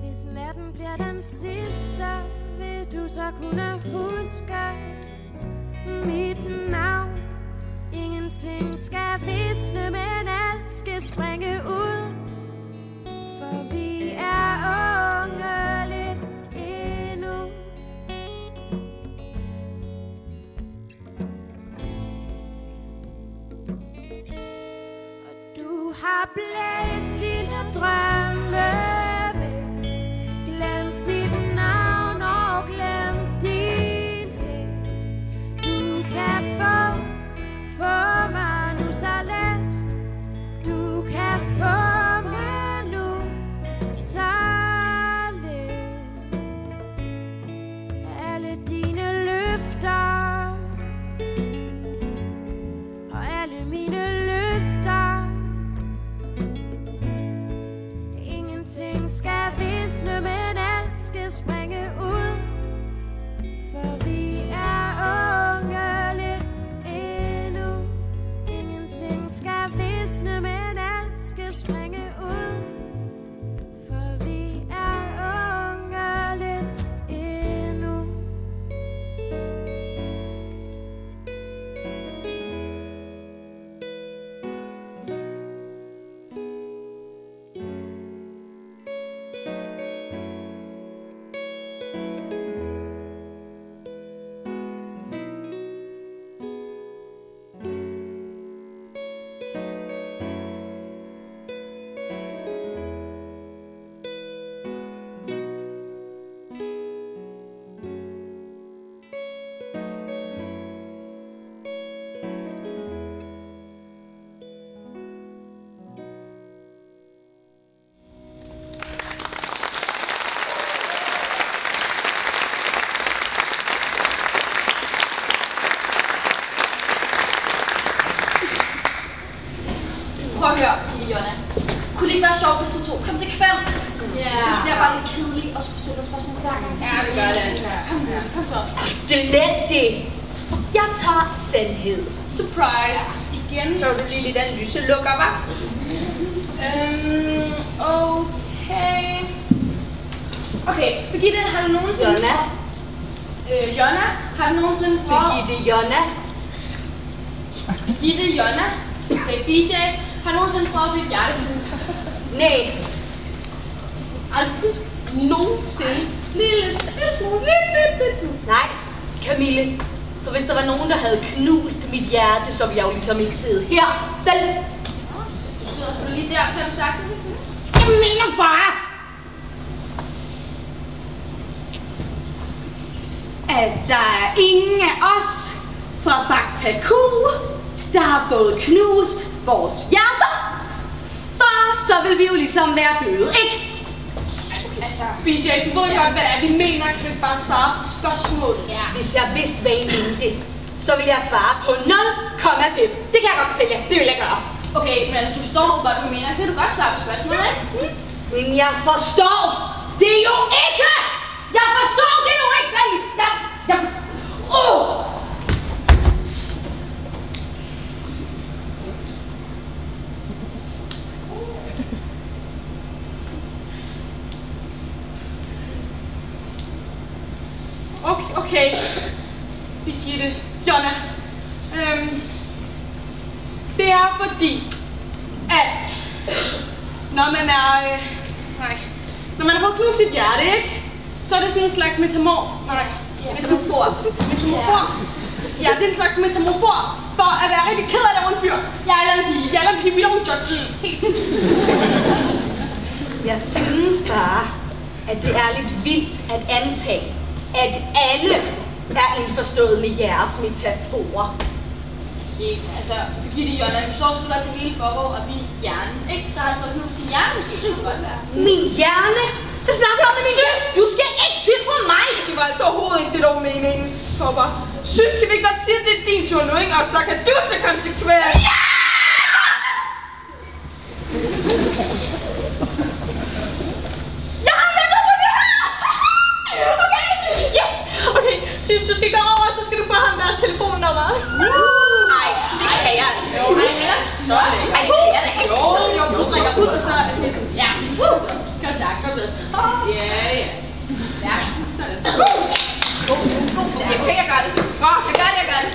Hvis natten bliver den sidste, vil du så kunne huske mit navn. Ingenting skal visne, men alt skal springe ud. For vi er unge lidt endnu. blæs dine drømme væk. Glem dit navn og glem din tekst. Du kan få mig nu så let. Du kan få mig nu så let. Alle dine løfter og alle mine lyster. Ingenting skal visne, men alt skal springe ud. For vi er unge lidt endnu. Ingenting skal visne, men alt skal springe ud. For vi er unge lidt endnu. Prøv at høre, Jonna. Kunne det ikke være sjovt, hvis du tog konsekvent? Ja. Det er bare lidt kedeligt at skulle stille spørgsmål hver gang. Ja, det gør det altså. Kom så. Glem det. Jeg tager sandhed. Surprise. Igen. Så du lige den lyselukker, hva'? Okay. Okay, Birgitte, har du nogensinde... Jonna. Jonna, har du nogensinde prøvet... Birgitte Jonna. Birgitte Jonna. Okay, BJ, har du nogensinde prøvet at blive hjerteknuser? Nej. Aldrig nogensinde. Lille smule. Nej, Camille. For hvis der var nogen, der havde knust mit hjerte, så ville jeg jo ligesom ikke sidde her. Vel? Du sidder sgu lige der, kan du sagt det? Jeg mener bare, at der er ingen af os fra Fakta Q, der har fået knust vores hjerter. For så vil vi jo ligesom være døde, ikke? Altså, BJ, du ved godt, hvad det er, vi mener. Kan du bare svare på spørgsmålet? Ja. Hvis jeg vidste, hvad I mente, så vil jeg svare på 0,5. Det kan jeg godt fortælle jer. Det vil jeg gøre. Okay, men du forstår, hvad du mener, så kan du godt svare på spørgsmålet, ikke? Men jeg forstår det jo ikke! Jeg forstår det jo ikke! Okay, Birgitte, Jonna. Det er fordi, at når man er... når man har fået knust sit hjerte, ikke? Så er det sådan en slags metamorfor. Ja, det er en slags metamorfor for at være rigtig ked af det over en fyr. Jeg er en pige, we don't judge you. Jeg synes bare, at det er lidt vildt at antage, at alle er indforstået med jeres metaforer. Ikke, altså, Birgitte, Jonna, du så sgu da det hele foregår op i hjernen, ikke? Så har du fået knust til hjernen, måske. Det kunne godt være. Min hjerne? Hvad snakker du om med min hjerne? Du skal ikke tysse på mig! Det var altså overhovedet ikke det, der var meningen, Popper. Synes, skal vi ikke godt sige, at det er din tur nu, ikke? Og så kan du tage konsekvens. Ja! Jeg har ventet på det her! Okay, yes! Okay, synes du skal gå over, så skal du få ham deres telefonnummer. Nej, det kan jeg ikke. Jo, nej, så lækkert. Nej, det er det ikke. Jo, du drikker ud, og så... Ja, kom så, kom så. Ja. Ja, sådan. Okay, jeg gør det. Så gør det, jeg gør det.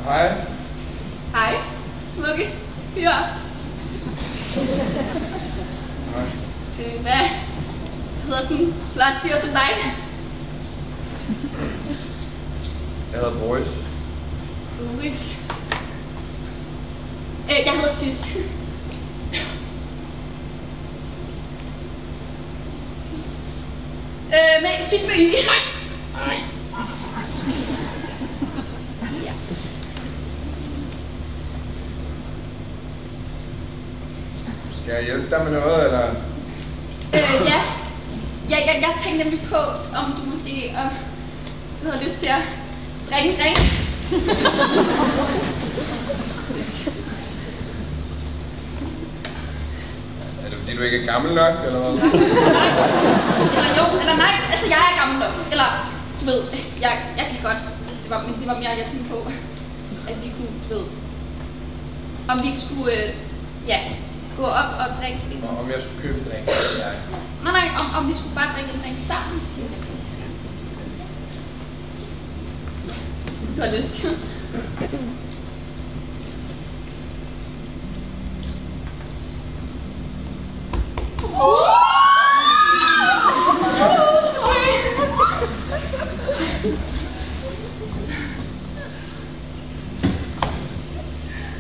Hej. Hej, smukke. Ja. Hvad hedder sådan en flot fyr som dig? Jeg hedder Boris. Boris. Jeg hedder Sys. Men Sys med Y. Nej. Ja. Skal jeg hjælpe dig med noget, eller? Ja. Jeg tænkte nemlig på, om du måske du havde lyst til at drikke en drink. Er det fordi, du ikke er gammel nok, eller hvad? Eller jo, eller nej, altså jeg er gammel nok. Eller, du ved, jeg kan godt, hvis det var, men det var mere, jeg tænkte på, at vi kunne, du ved, om vi skulle, gå op og drikke en... Om jeg skulle købe en drink, eller jeg? Nej, om vi skulle bare drikke en drink sammen, tænkte jeg. Hvis du har lyst til.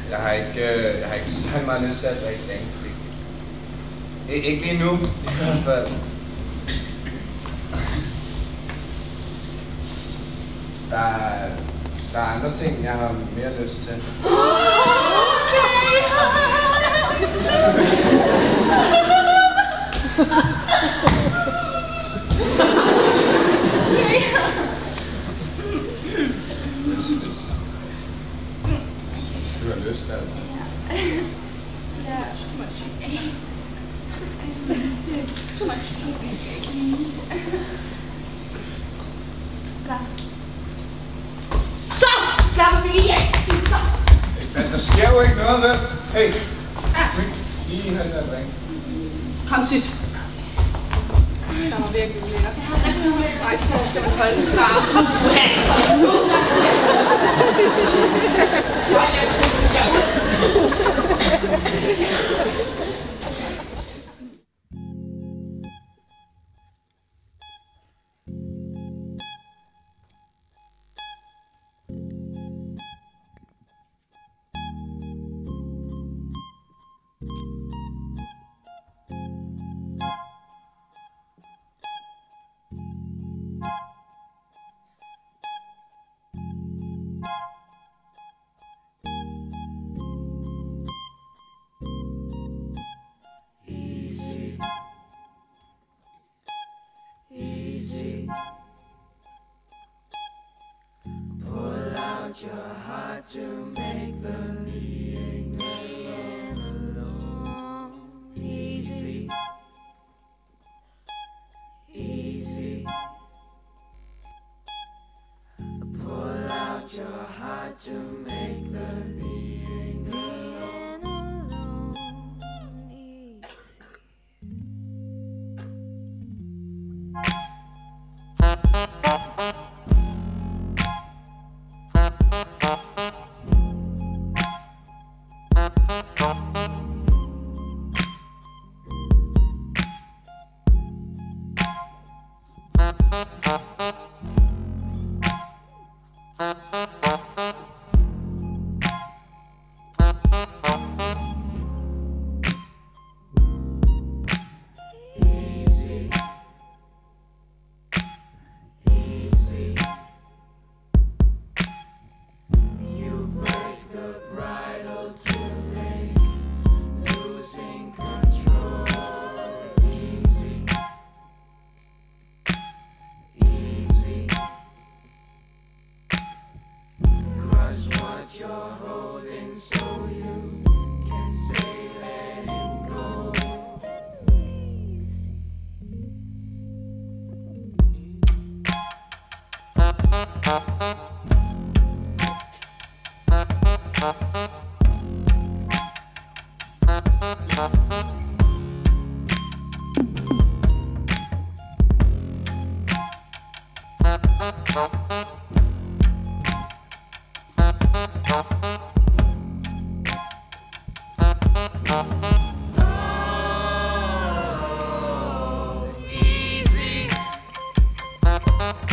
Jeg har ikke så meget lyst til at drikke drink. Ikke lige nu, i hvert fald. Der er andre ting, jeg har mere lyst til. Hvis du har lyst, altså. Ja, too much. Too much. Så slapper vi lige af. Men der sker jo ikke noget, vel? Hey, lige have den der drink. Kom, Sys. Der var virkelig lækker. Nej, så skal man holde sig klar. Your heart to make the being alone easy, easy. Pull out your heart to make the being alone easy.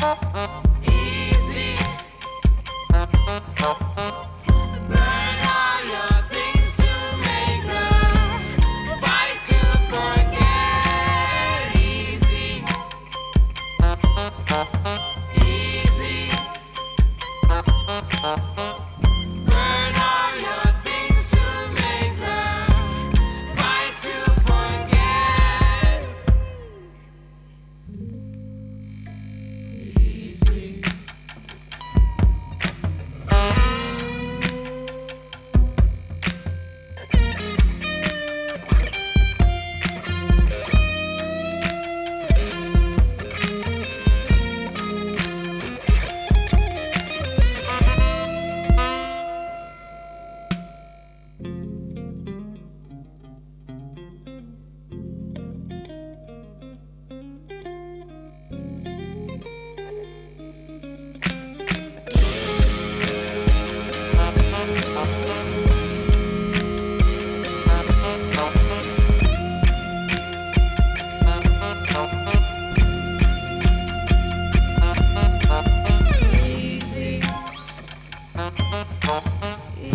Easy. Burn all your things to make the fight to forget. Easy. Easy. Burn all your things to make the fight to forget. Easy.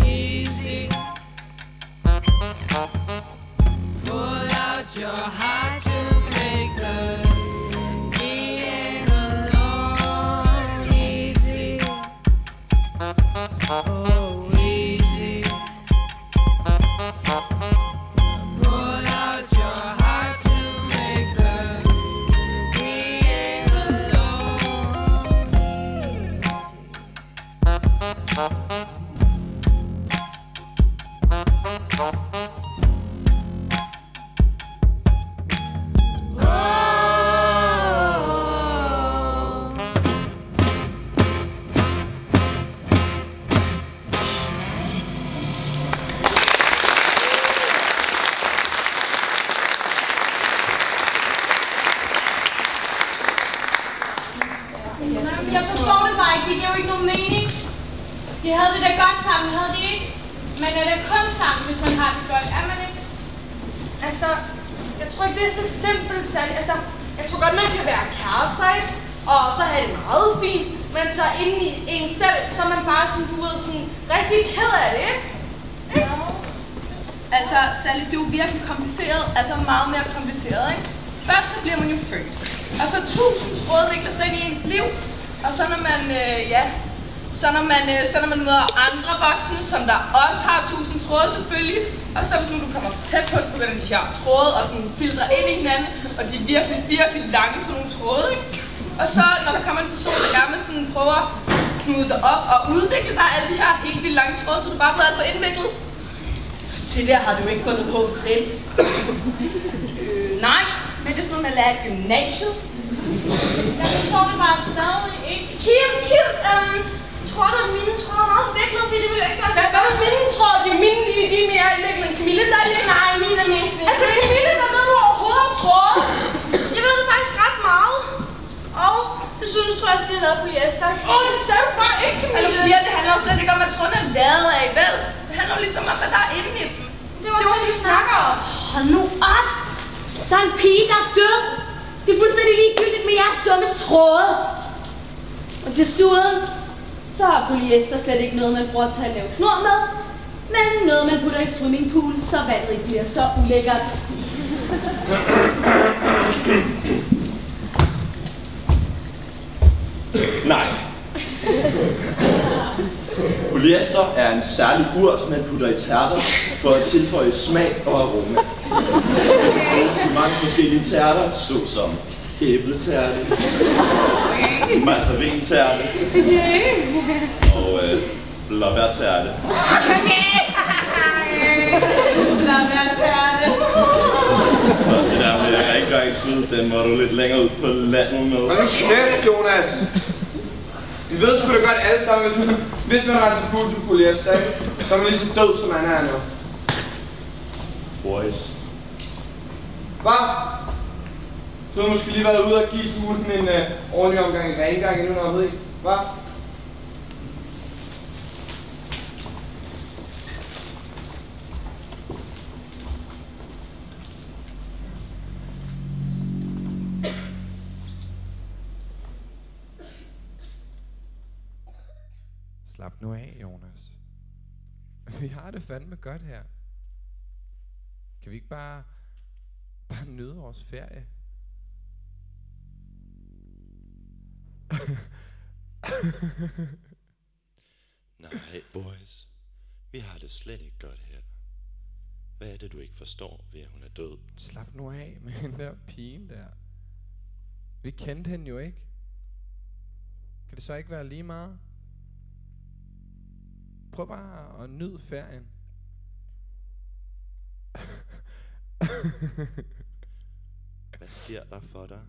Easy. Pull out your heart to make the being alone easy. Oh, easy. Pull out your heart to make the being alone easy. Jeg forstår det bare ikke, det giver jo ikke nogen mening. De havde det da godt sammen, havde de ikke? Man er da kun sammen, hvis man har det godt, er man ikke? Altså, jeg tror ikke, det er så simpelt, særligt. Altså, jeg tror godt, man kan være kærester, ikke? Og så have det meget fint, men så inde i en selv, så er man bare sådan, du ved, sådan rigtig ked af det, ikke? Altså, Sally, det er jo virkelig kompliceret, altså meget mere kompliceret, ikke? Først så bliver man jo født, og så 1000 tråde vikler sig ind i ens liv, og så når man, så når man møder andre voksne, som der også har 1000 tråde selvfølgelig, og så hvis nu du kommer tæt på, så begynder de her tråde og sådan filtre ind i hinanden, og de er virkelig, virkelig lange sådan nogle tråde, ikke? Og så når der kommer en person, der gerne vil sådan prøve at knude dig op og udvikle dig alle de her helt vildt lange tråde, så du bare bliver alt for indviklet. Det der har du ikke fundet på selv. Nej, men det er sådan noget med at lære i gymnasiet. Jeg forstår det bare stadig ikke. Kim, tror du, at mine tråde er meget viklet, fordi det vil jo ikke være så... Hvad er mine tråde? De er mine, de er mere indviklet end Camilles, er de ikke? Nej, mine er mest viklet. Altså Camille, hvad ved du overhovedet om tråde? Jeg ved det faktisk ret meget. Og desuden tror jeg også, de har lavet polyester. Det sagde du bare ikke, Camille. Altså, det handler jo slet ikke om, hvad tråden er lavet af, vel? Det handler jo ligesom om, hvad der er inde i dem. Det var det, vi snakker om. Hold nu op! Der er en pige, der er død. Det er fuldstændig ligegyldigt med jeres dumme tråde. Og desuden, så har polyester slet ikke noget, man bruger til at lave snor med, men noget, man putter i swimmingpool, så vandet ikke bliver så ulækkert. Nej. Polyester er en særlig urt, man putter i tærter for at tilføje smag og aroma. Det bruges til mange forskellige tærter, såsom æbletærte, mazarin-tærte og blåbærtærte. Så det der med rengøringssved, den var du lidt længere ud på landet med. Hold kæft, Jonas! Vi ved sgu da godt alle sammen, hvis man renser fuld til polyester, så er man lige så død, som man er nu. Boys. Hvad? Du har måske lige været ude og give gutten en ordentlig omgang i rengøring endnu, når jeg ved ikke. Hvad? Slap nu af, Jonas. Vi har det fandme godt her. Kan vi ikke bare nyde vores ferie? Nej, boys. Vi har det slet ikke godt her. Hvad er det, du ikke forstår ved, at hun er død? Slap nu af med den der pigen der. Vi kendte hende jo ikke. Kan det så ikke være lige meget? Prøv bare at nyde ferien. Hvad sker der for dig?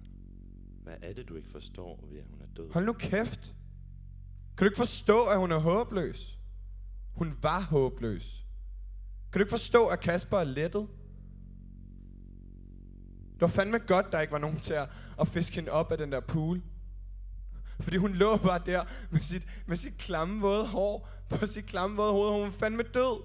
Hvad er det, du ikke forstår ved, at hun er død? Hold nu kæft. Kan du ikke forstå, at hun er håbløs? Hun var håbløs. Kan du ikke forstå, at Kasper er lettet? Det var fandme godt, der ikke var nogen til at fiske hende op af den der pool. Fordi hun lå bare der med sit klamme våde hår på sit klamme våde hoved. Hun var fandme død.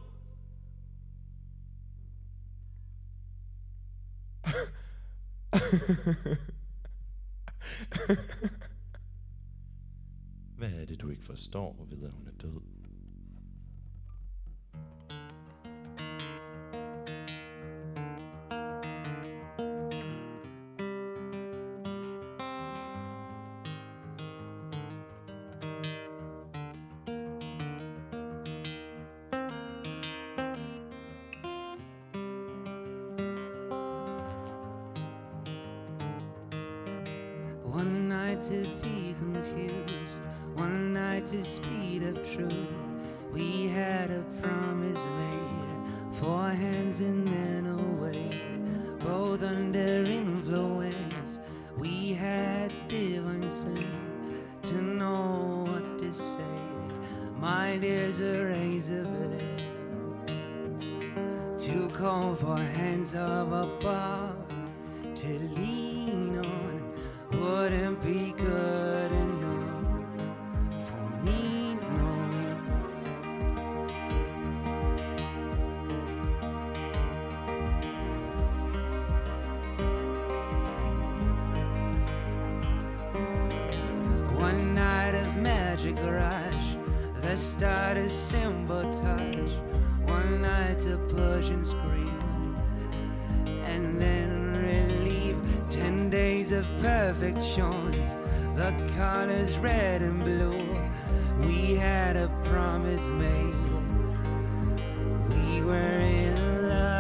Hvad er det, du ikke forstår ved, at hun er død? One night to be confused, one night to speed up truth. We had a promise made, 4 hands and then away. Both under influence, we had divine sin to know what to say. Mind is a razor blade to call for hands of above to lean on. Wouldn't be good enough for me, no. One night of magic rush, the start a simple touch. One night to push and scream, and then relief. 10 days of perfections, the colors red and blue. We had a promise made, we were in love.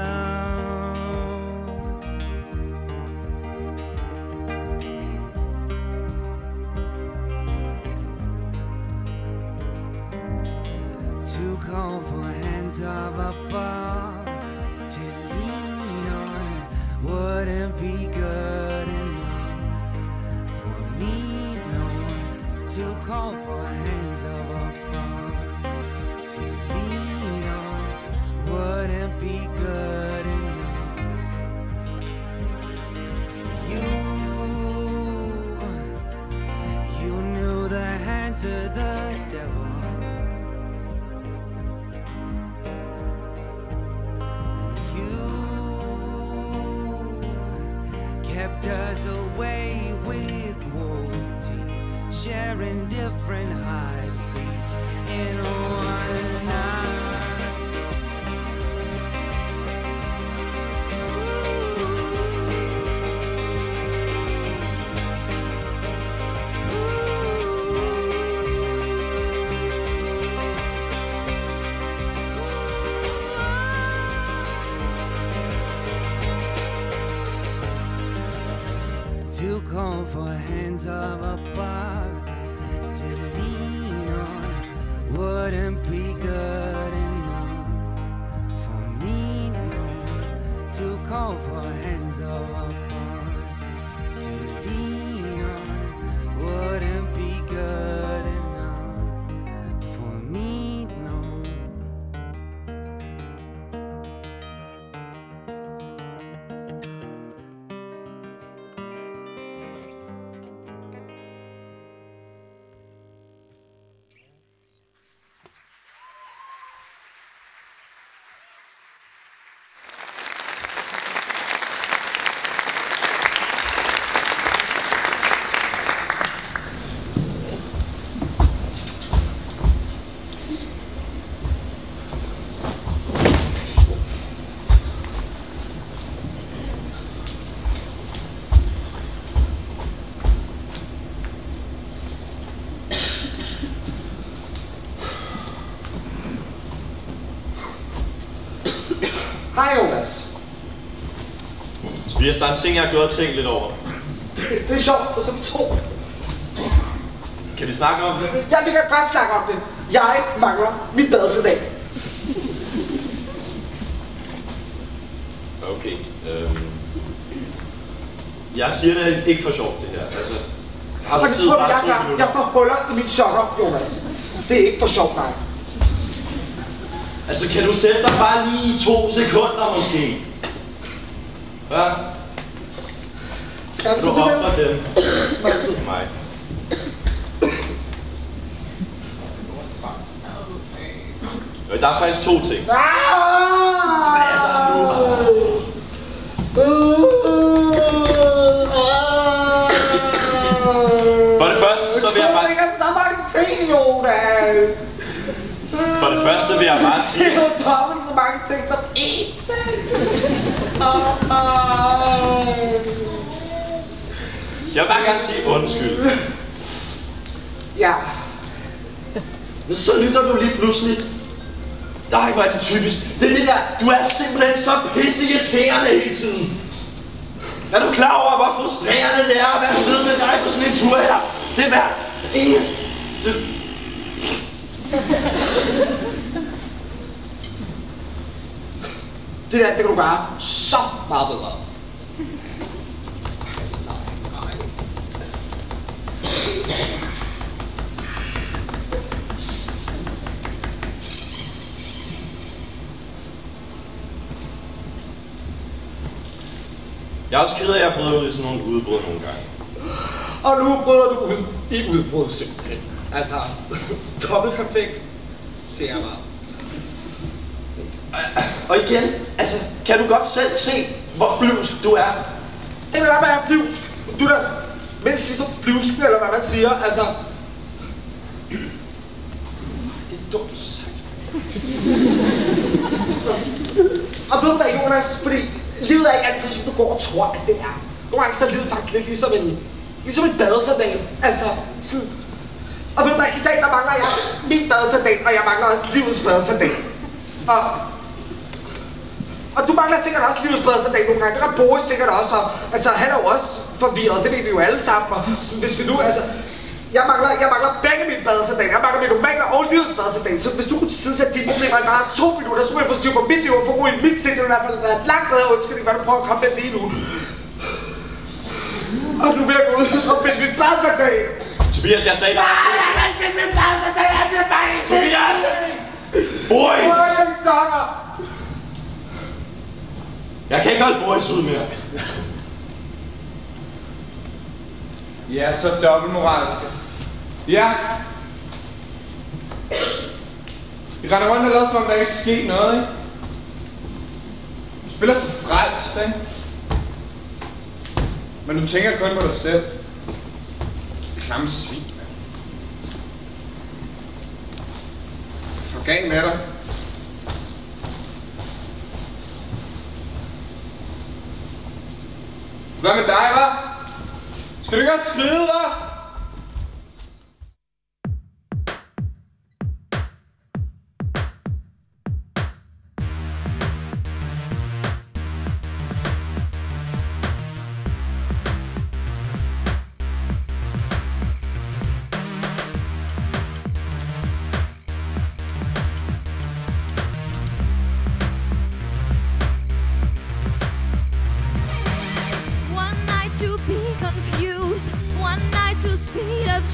To call for hands of above to lean on wouldn't be good enough for me, no. To call for hands of above to lean on wouldn't be good enough. You knew the hands of the devil. Kept us away with wolf teeth, sharing different heartbeats in one night. To call for hands of above to lean on wouldn't be good enough for me, no. To call for hands of above to lean on wouldn't be good enough for me, no. Hej, Jonas. Tobias, der er en ting, jeg har gået og tænkt lidt over. Det er sjovt, og som to. Kan vi snakke om det? Ja, vi kan godt snakke om det. Jeg mangler mit badesedag. Okay. Jeg siger det ikke for sjovt, det her. Altså, har du tid? Tror du, jeg får huller i mine sokker, Jonas? Det er ikke for sjovt, nej. Altså, kan du sætte dig bare lige 2 sekunder, måske? Ja? Skal du ofre dem? Som altid. Mig. Der er faktisk 2 ting. For det første, så vil jeg bare... så mange ting, Jonas. For det første vil jeg bare sige... Det er jo dobbelt så mange ting som én ting. Jeg vil bare gerne sige undskyld. Ja. Men så lytter du lige pludselig. Nej, hvor er det typisk. Det er det der, du er simpelthen så pisseirriterende hele tiden. Er du klar over, hvor frustrerende det er at være ude med dig på sådan en tur her? Det er hver eneste... Det der, det kan du gøre så meget bedre. Jeg er også ked af, at jeg bryder ud i sådan nogle udbrud nogle gange. Og nu bryder du ud i udbrud simpelthen. Altså, dobbelt perfekt, siger jeg bare. Og igen, altså, kan du godt selv se, hvor flyvsk du er? Det vil være flyvsk. Du der mindst lige så flyvsken, eller hvad man siger, altså. Det er dumt sagt. Og ved du hvad, Jonas, fordi livet er ikke altid, som du går og tror, at det er. Nogle gange så er livet faktisk lidt ligesom en badesandal. Altså, sådan. Og ved du hvad, i dag der mangler jeg min badesandal, og jeg mangler også livets badesandal. Og du mangler sikkert også livets badesandal nogle gange. Det gør Boris sikkert også, og altså, han er jo også forvirret, det ved vi jo alle sammen. Og sådan, hvis vi nu, altså, jeg mangler begge mine badesandal. Jeg mangler mine normaler og livets badesandal. Så hvis du kunne sidde dine problemer i bare 2 minutter, så kunne jeg få styr på mit liv og få ro i mit sind. Det ville i hvert fald være et langt bedre undskyldning, hvad du prøver at komme med lige nu. Og du vil gå ud og finde min badesandal. Tobias, jeg sagde dig. Nej, jeg kan ikke finde min badesandal. Jeg bliver bare ikke. Tobias! Boris! Hvor er mine sokker? Jeg kan ikke holde Boris ud mere. Ja, så dobbeltmoralske. Ja. Vi render rundt og lader som om der ikke er sket noget, ikke? Du spiller så frelst, ikke? Men du tænker kun på dig selv. Klamme svin, mand. For galt med dig. Hvad med dig, hva'? Skal du ikke også slide, hva'?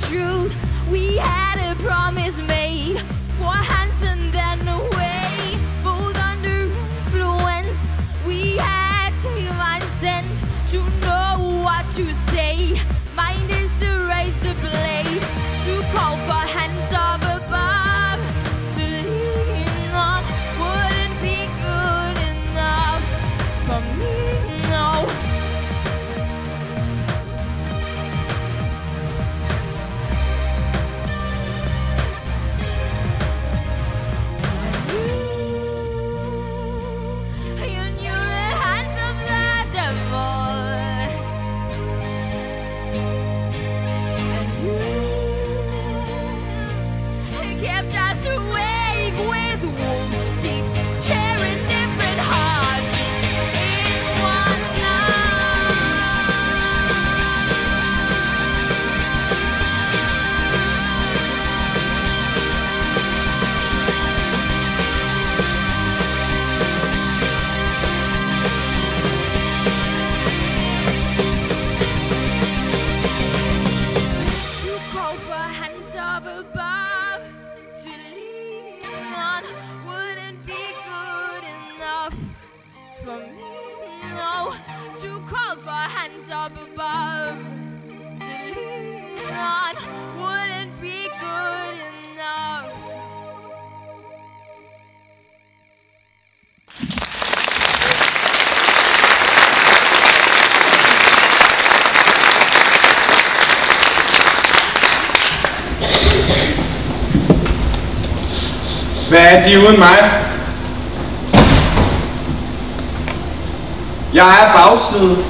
Truth, we had a promise made for hands and then away, both under influence. We had divine sent to know what to say. Mind is a razor blade to call for hands up above. To lean on wouldn't be good enough for me, no. Kept us awake with wolf teeth, sharing different hearts. up above to lean on wouldn't be good enough for me, no. To call for hands up above to lean on wouldn't be good enough. Hvad er de uden mig? Jeg er bagsiden.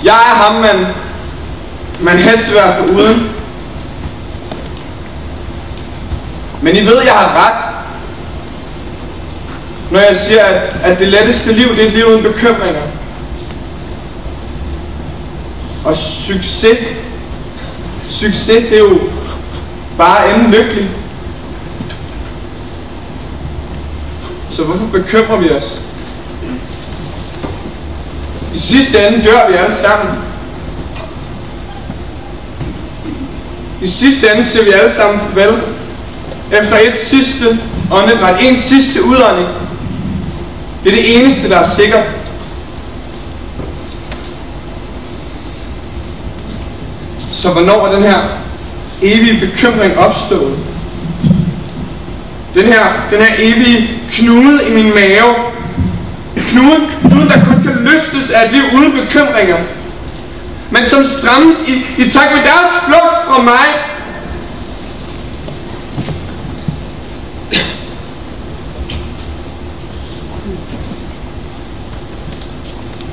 Jeg er ham, man helst vil være foruden. Men I ved, jeg har ret, når jeg siger, at det letteste liv, det er et liv uden bekymringer. Og succes, det er jo bare at ende lykkelig. Så hvorfor bekymrer vi os? I sidste ende dør vi alle sammen. I sidste ende ser vi alle sammen farvel. Efter et sidste åndedræt, en sidste udånding. Det er det eneste, der er sikkert. Så hvornår er den her evige bekymring opstået? Den her evige knude i min mave. Knuden, der kun kan løsnes af et liv uden bekymringer. Men som strammes i takt med deres flugt fra mig.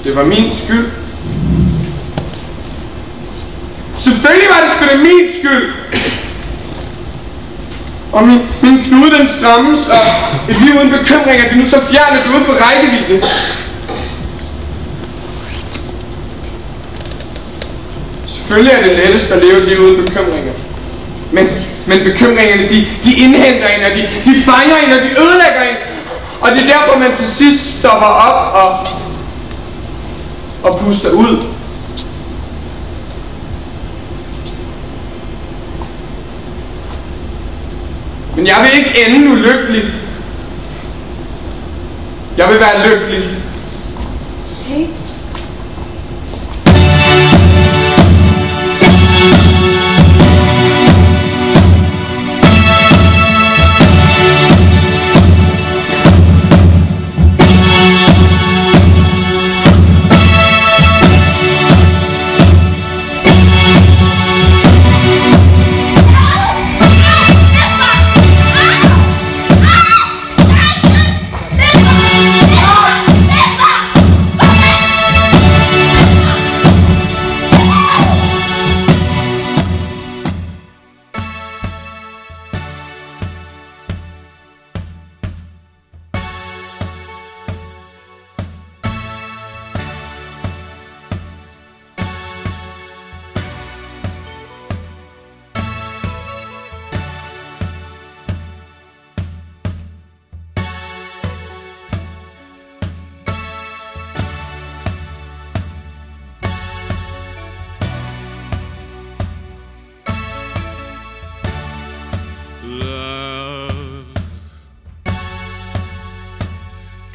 Det var min skyld. Selvfølgelig var det sgu da min skyld. Og min knude, den strammes, og et liv uden bekymringer, det er nu så fjernet, det er ude på rækkevidde. Selvfølgelig er det lettest at leve et liv uden bekymringer. Men bekymringerne, de indhenter en, og de fanger en, og de ødelægger en. Og det er derfor, man til sidst stopper op og puster ud. Men jeg vil ikke ende ulykkelig. Jeg vil være lykkelig. Okay.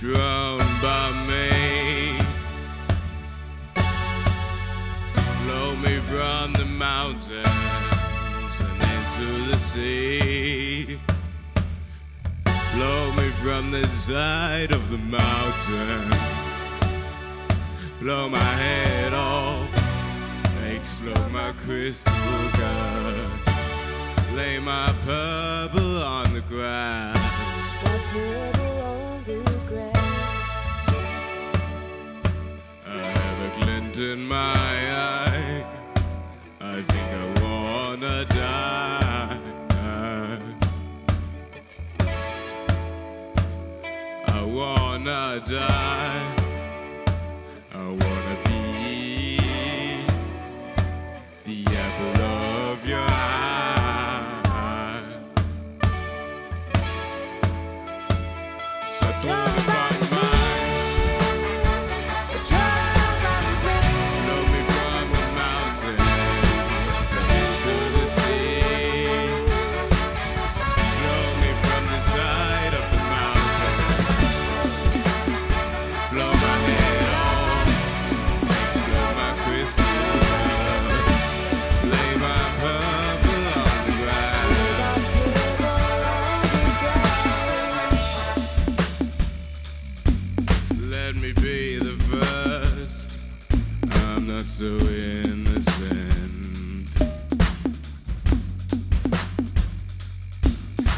Drowned by me, blow me from the mountains and into the sea. Blow me from the side of the mountain, blow my head off, explode my crystal guts, lay my purple on the grass. Glint in my eye, I think I wanna die. I wanna die. I wanna be the apple of your eye. So don't blow me from the mountains and into the sea.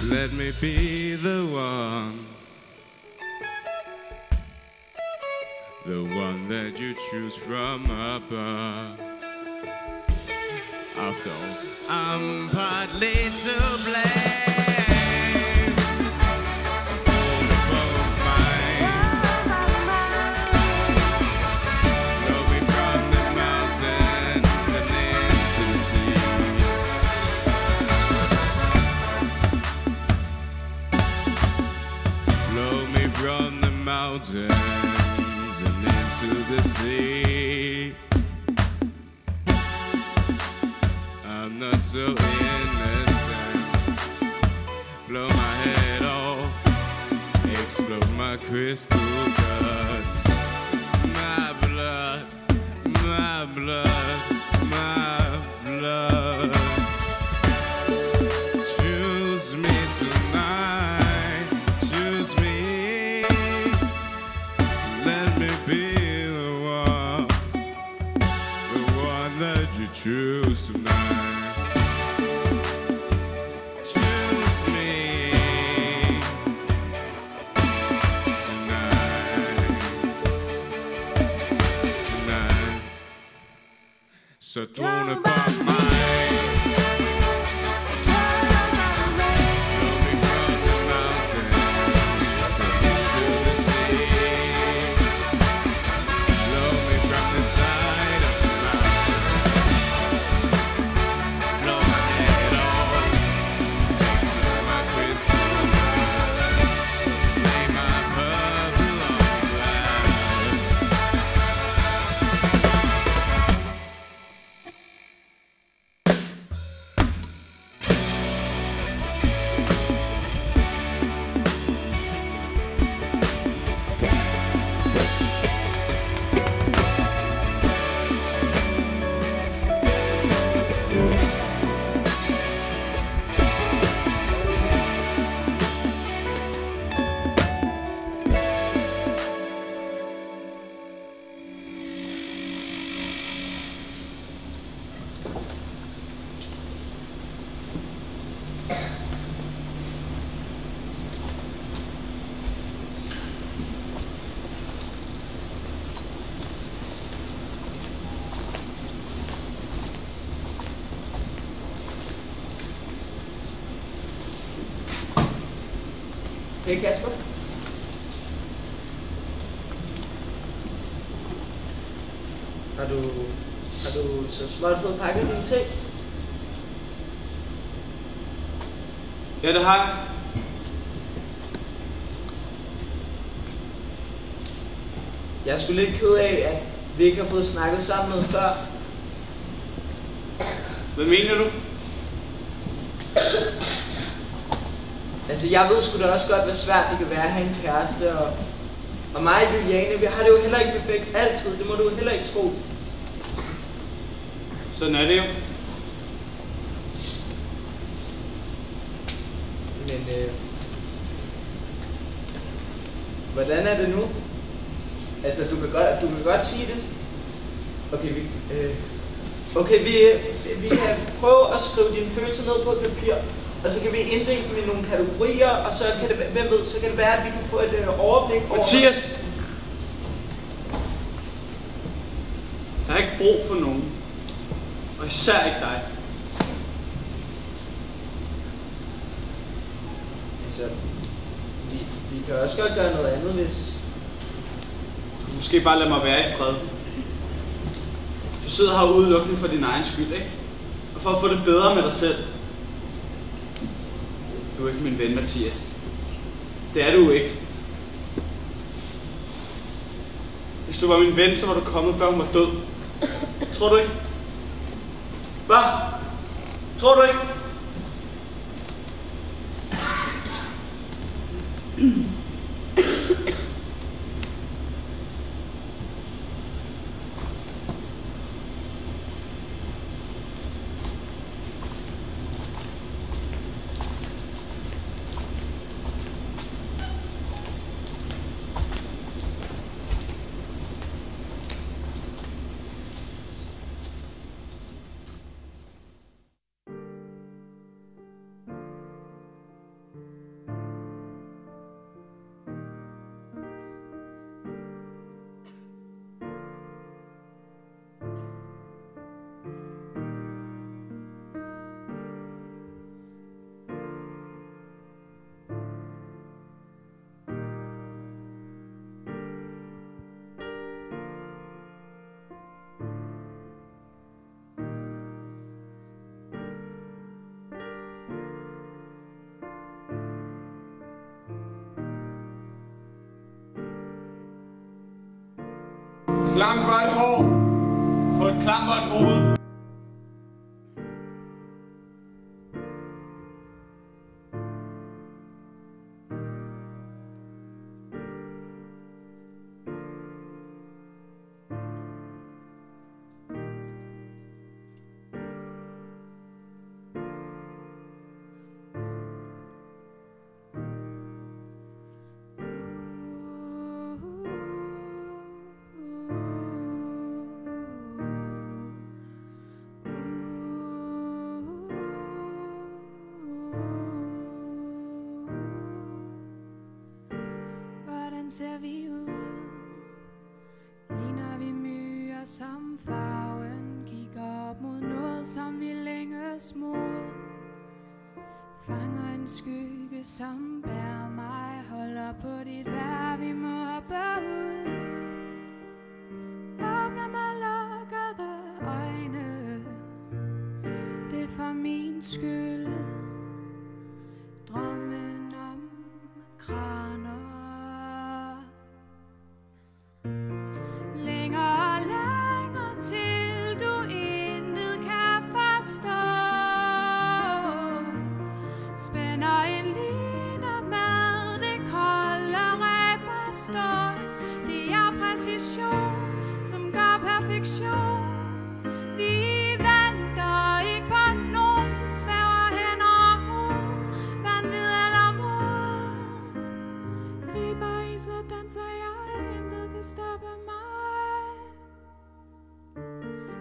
Let me be the one that you choose from above. After all, I'm partly to blame. So hold both blow me from the mountains and into the sea. Blow me from the mountains and into the sea. I'm not so innocent. Blow my head off, explode my crystal guts. My blood, my blood, my blood. Choose me tonight, choose me. Let me be the one that you choose tonight. So don't about mine. Blow me from the mountains into the sea. Blow me from the side of the mountain. Blow my head off, explode my crystal guts. Lay my purple on glass. Hey Kasper. Har du så småt fået pakket dine ting? Ja, det har jeg. Jeg er sgu lidt ked af, at vi ikke har fået snakket sammen noget før. Hvad mener du? Altså, jeg ved sgu da også godt, hvor svært det kan være at have en kæreste, og mig og Juliane, vi har det jo heller ikke perfekt altid, det må du heller ikke tro. Sådan er det jo. Men, hvordan er det nu? Altså, du kan godt sige det. Okay, vi kan prøve at skrive dine følelser ned på et papir, og så kan vi inddele dem i nogle kategorier, og så kan det, så kan det være, at vi kan få et overblik over... Mathias! Der er ikke brug for nogen. Og især ikke dig. Altså, vi kan også godt gøre noget andet, hvis... Måske bare lad mig være i fred. Du sidder her udelukkende for din egen skyld, ikke? Og for at få det bedre med dig selv. Du er ikke min ven, Mathias. Det er du ikke. Hvis du var min ven, så var du kommet, før hun var død. Tror du ikke? Hvad? Tror du ikke? Langt var et hår på et klammert hoved. Ser vi ud? Ligner vi myrer, som farven kigger op mod noget, som vi længes mod? Fanger en skygge, som bærer mig, holder på dit vejr, vi må hoppe ud. Åbner mig lukkede øjne, det er for min skyld. Drømmen om kraner. Som gør perfektion. Vi venter ikke på nogen, svæver hen over hoved, vanvid eller mod. Griber i, så danser jeg, intet kan stoppe mig.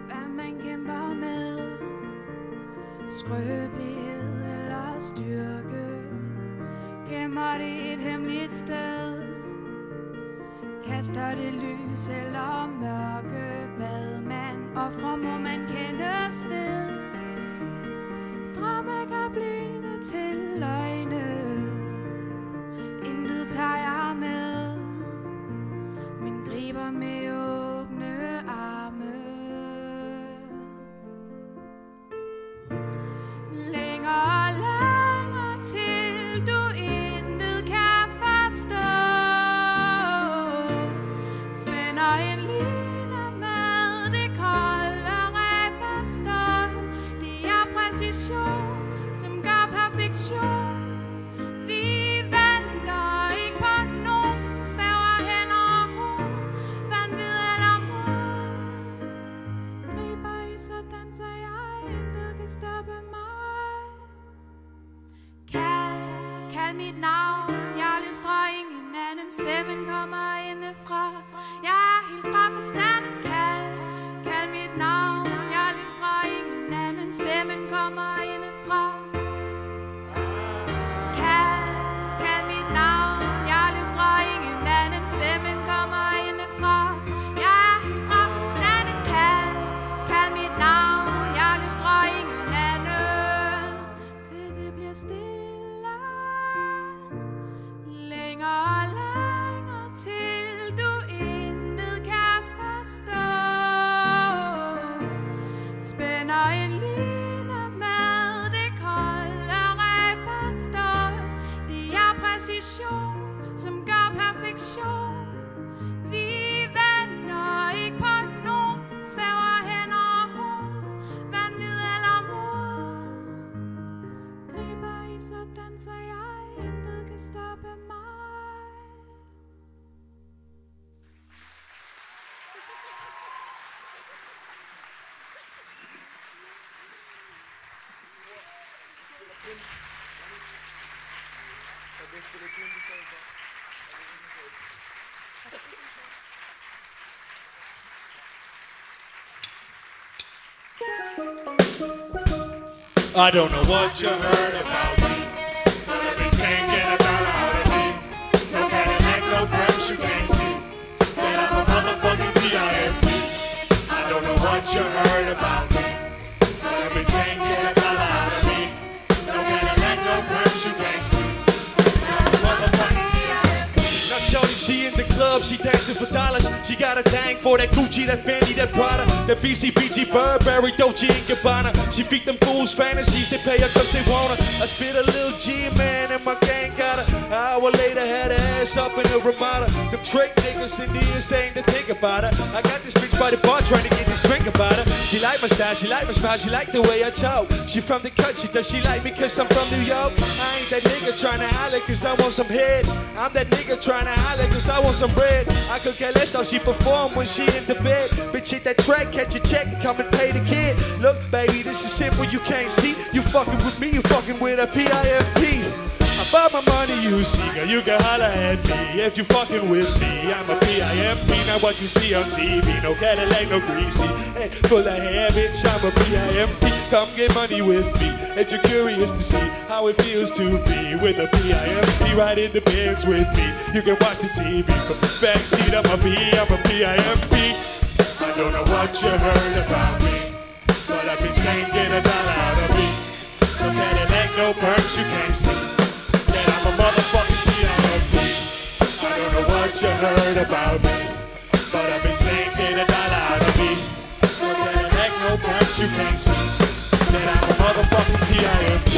Hvad man kæmper med, skrøbelighed eller styrke, gemmer det et hemmeligt sted. Kaster det lys eller mørke, hvad man offrer, må man kendes ved. Drømme kan blive til løgne, intet tager jeg med, men griber med åbne arme. Længere, længere til du intet kan forstå. En line med det kolde ræbestøj. Det er præcision, som gør perfektion. Vi venter ikke på nogen, svæver hen over hoved, vanvid eller mod. Griber i, så danser jeg, intet kan stoppe mig. Kald mit navn, jeg lystrer ingen anden, stemmen kommer indefra. Jeg er helt fra forstanden. Kald mit navn, jeg lystrer ingen anden, stemmen kommer indefra. Kald mit navn, jeg lystrer ingen anden, stemmen kommer indefra. Jeg er helt fra forstanden. Kald mit navn, jeg lystrer ingen anden, til det bliver stille. Længere, længere til du intet kan forstå. Spænder en line med det kolde ræbestøj. Det er præcision, som gør perfektion. Vi venter ikke på nogen, svæver hen over hoved, vanvid eller mod. Griber i, så danser jeg, intet kan stoppe mig. I don't know what you heard about me, but I just can't get a dollar out of me. No Cadillac, no perms you can't see, but I'm a motherfucking PIMP. I don't know what you heard about me, but I just can't get a dollar out of me. No Cadillac, no perms you can't see, but I'm a motherfucking PIMP. Now shorty, she in the club, she dancing flexing for dollars. She got a thing for that Gucci, that Fendi, that Prada, that BCBG, Burberry, Dolce & Gabbana. She feed them fools fantasies, they pay her cause they want her. I spit a little G-man and my gang got her. An hour later had her ass up in a Ramada. Them trick niggas in the insane to think about her. I got this bitch by the bar trying to get this drink about her. She like my style, she like my smile, she like the way I talk. She from the country, does she like me cause I'm from New York? I ain't that nigga trying to holler cause I want some head. I'm that nigga trying to holler cause I want some bread. I could care less how she perform when she in the bed. Bitch hit that track, catch a check and come and pay the kid. Look baby, this is simple, you can't see. You fucking with me, you fucking with a P-I-M-P. About my money, you see, girl, you can holler at me if you fucking with me. I'm a P-I-M-P, not what you see on TV. No Cadillac, no greasy, head full of hair, bitch, I'm a P-I-M-P. Come get money with me if you're curious to see how it feels to be with a P-I-M-P right in the Benz with me. You can watch the TV from the backseat, I'm a P-I-M-P. I don't know what you heard about me, but I've been skanking $1 out of me. No Cadillac, no perks, you can't see. I'm a motherfucking P.I.M.P. I don't know what you heard about me, but I've been skanking $1 out of me. No Cadillac, no perks, you can't see. That I'm a motherfucking P.I.M.P.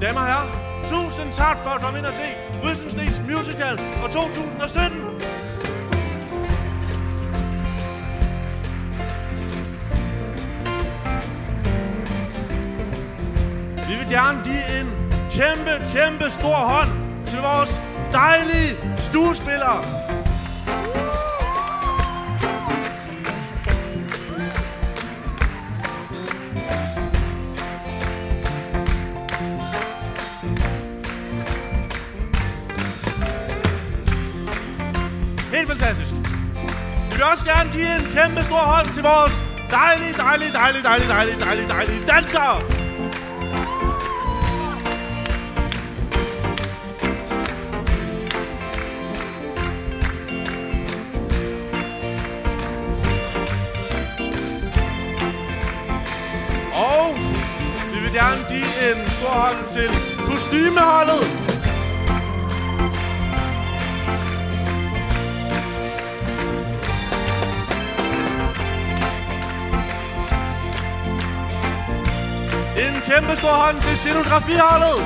Damer og herrer, tusind tak for at komme ind og se Ryssenstens Musical og 2017. Vi vil gerne give en kæmpe stor hånd til vores dejlige skuespillere. Helt fantastisk. Vi vil også gerne give en kæmpe stor hånd til vores dejlige dansere. Og vi vil gerne give en stor hånd til kostymeholdet. En kæmpe stor hånd til scenografiholdet.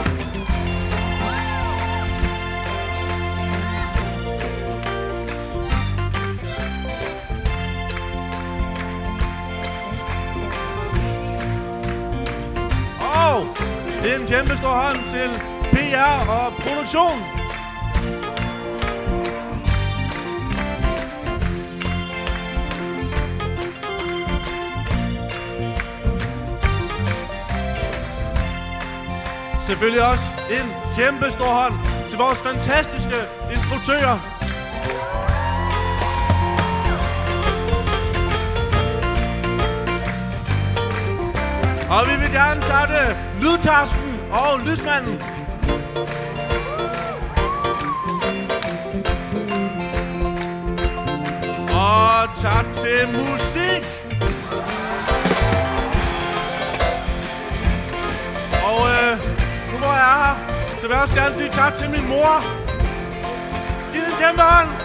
Og en kæmpe stor hånd til PR og produktion. Selvfølgelig også en kæmpe stor hånd til vores fantastiske instruktører. Og vi vil gerne takke lydtasken og lydsmanden. tak til musik. Og nu hvor jeg er her, så vil jeg også gerne sige tak til min mor. Giv den en kæmpe hånd.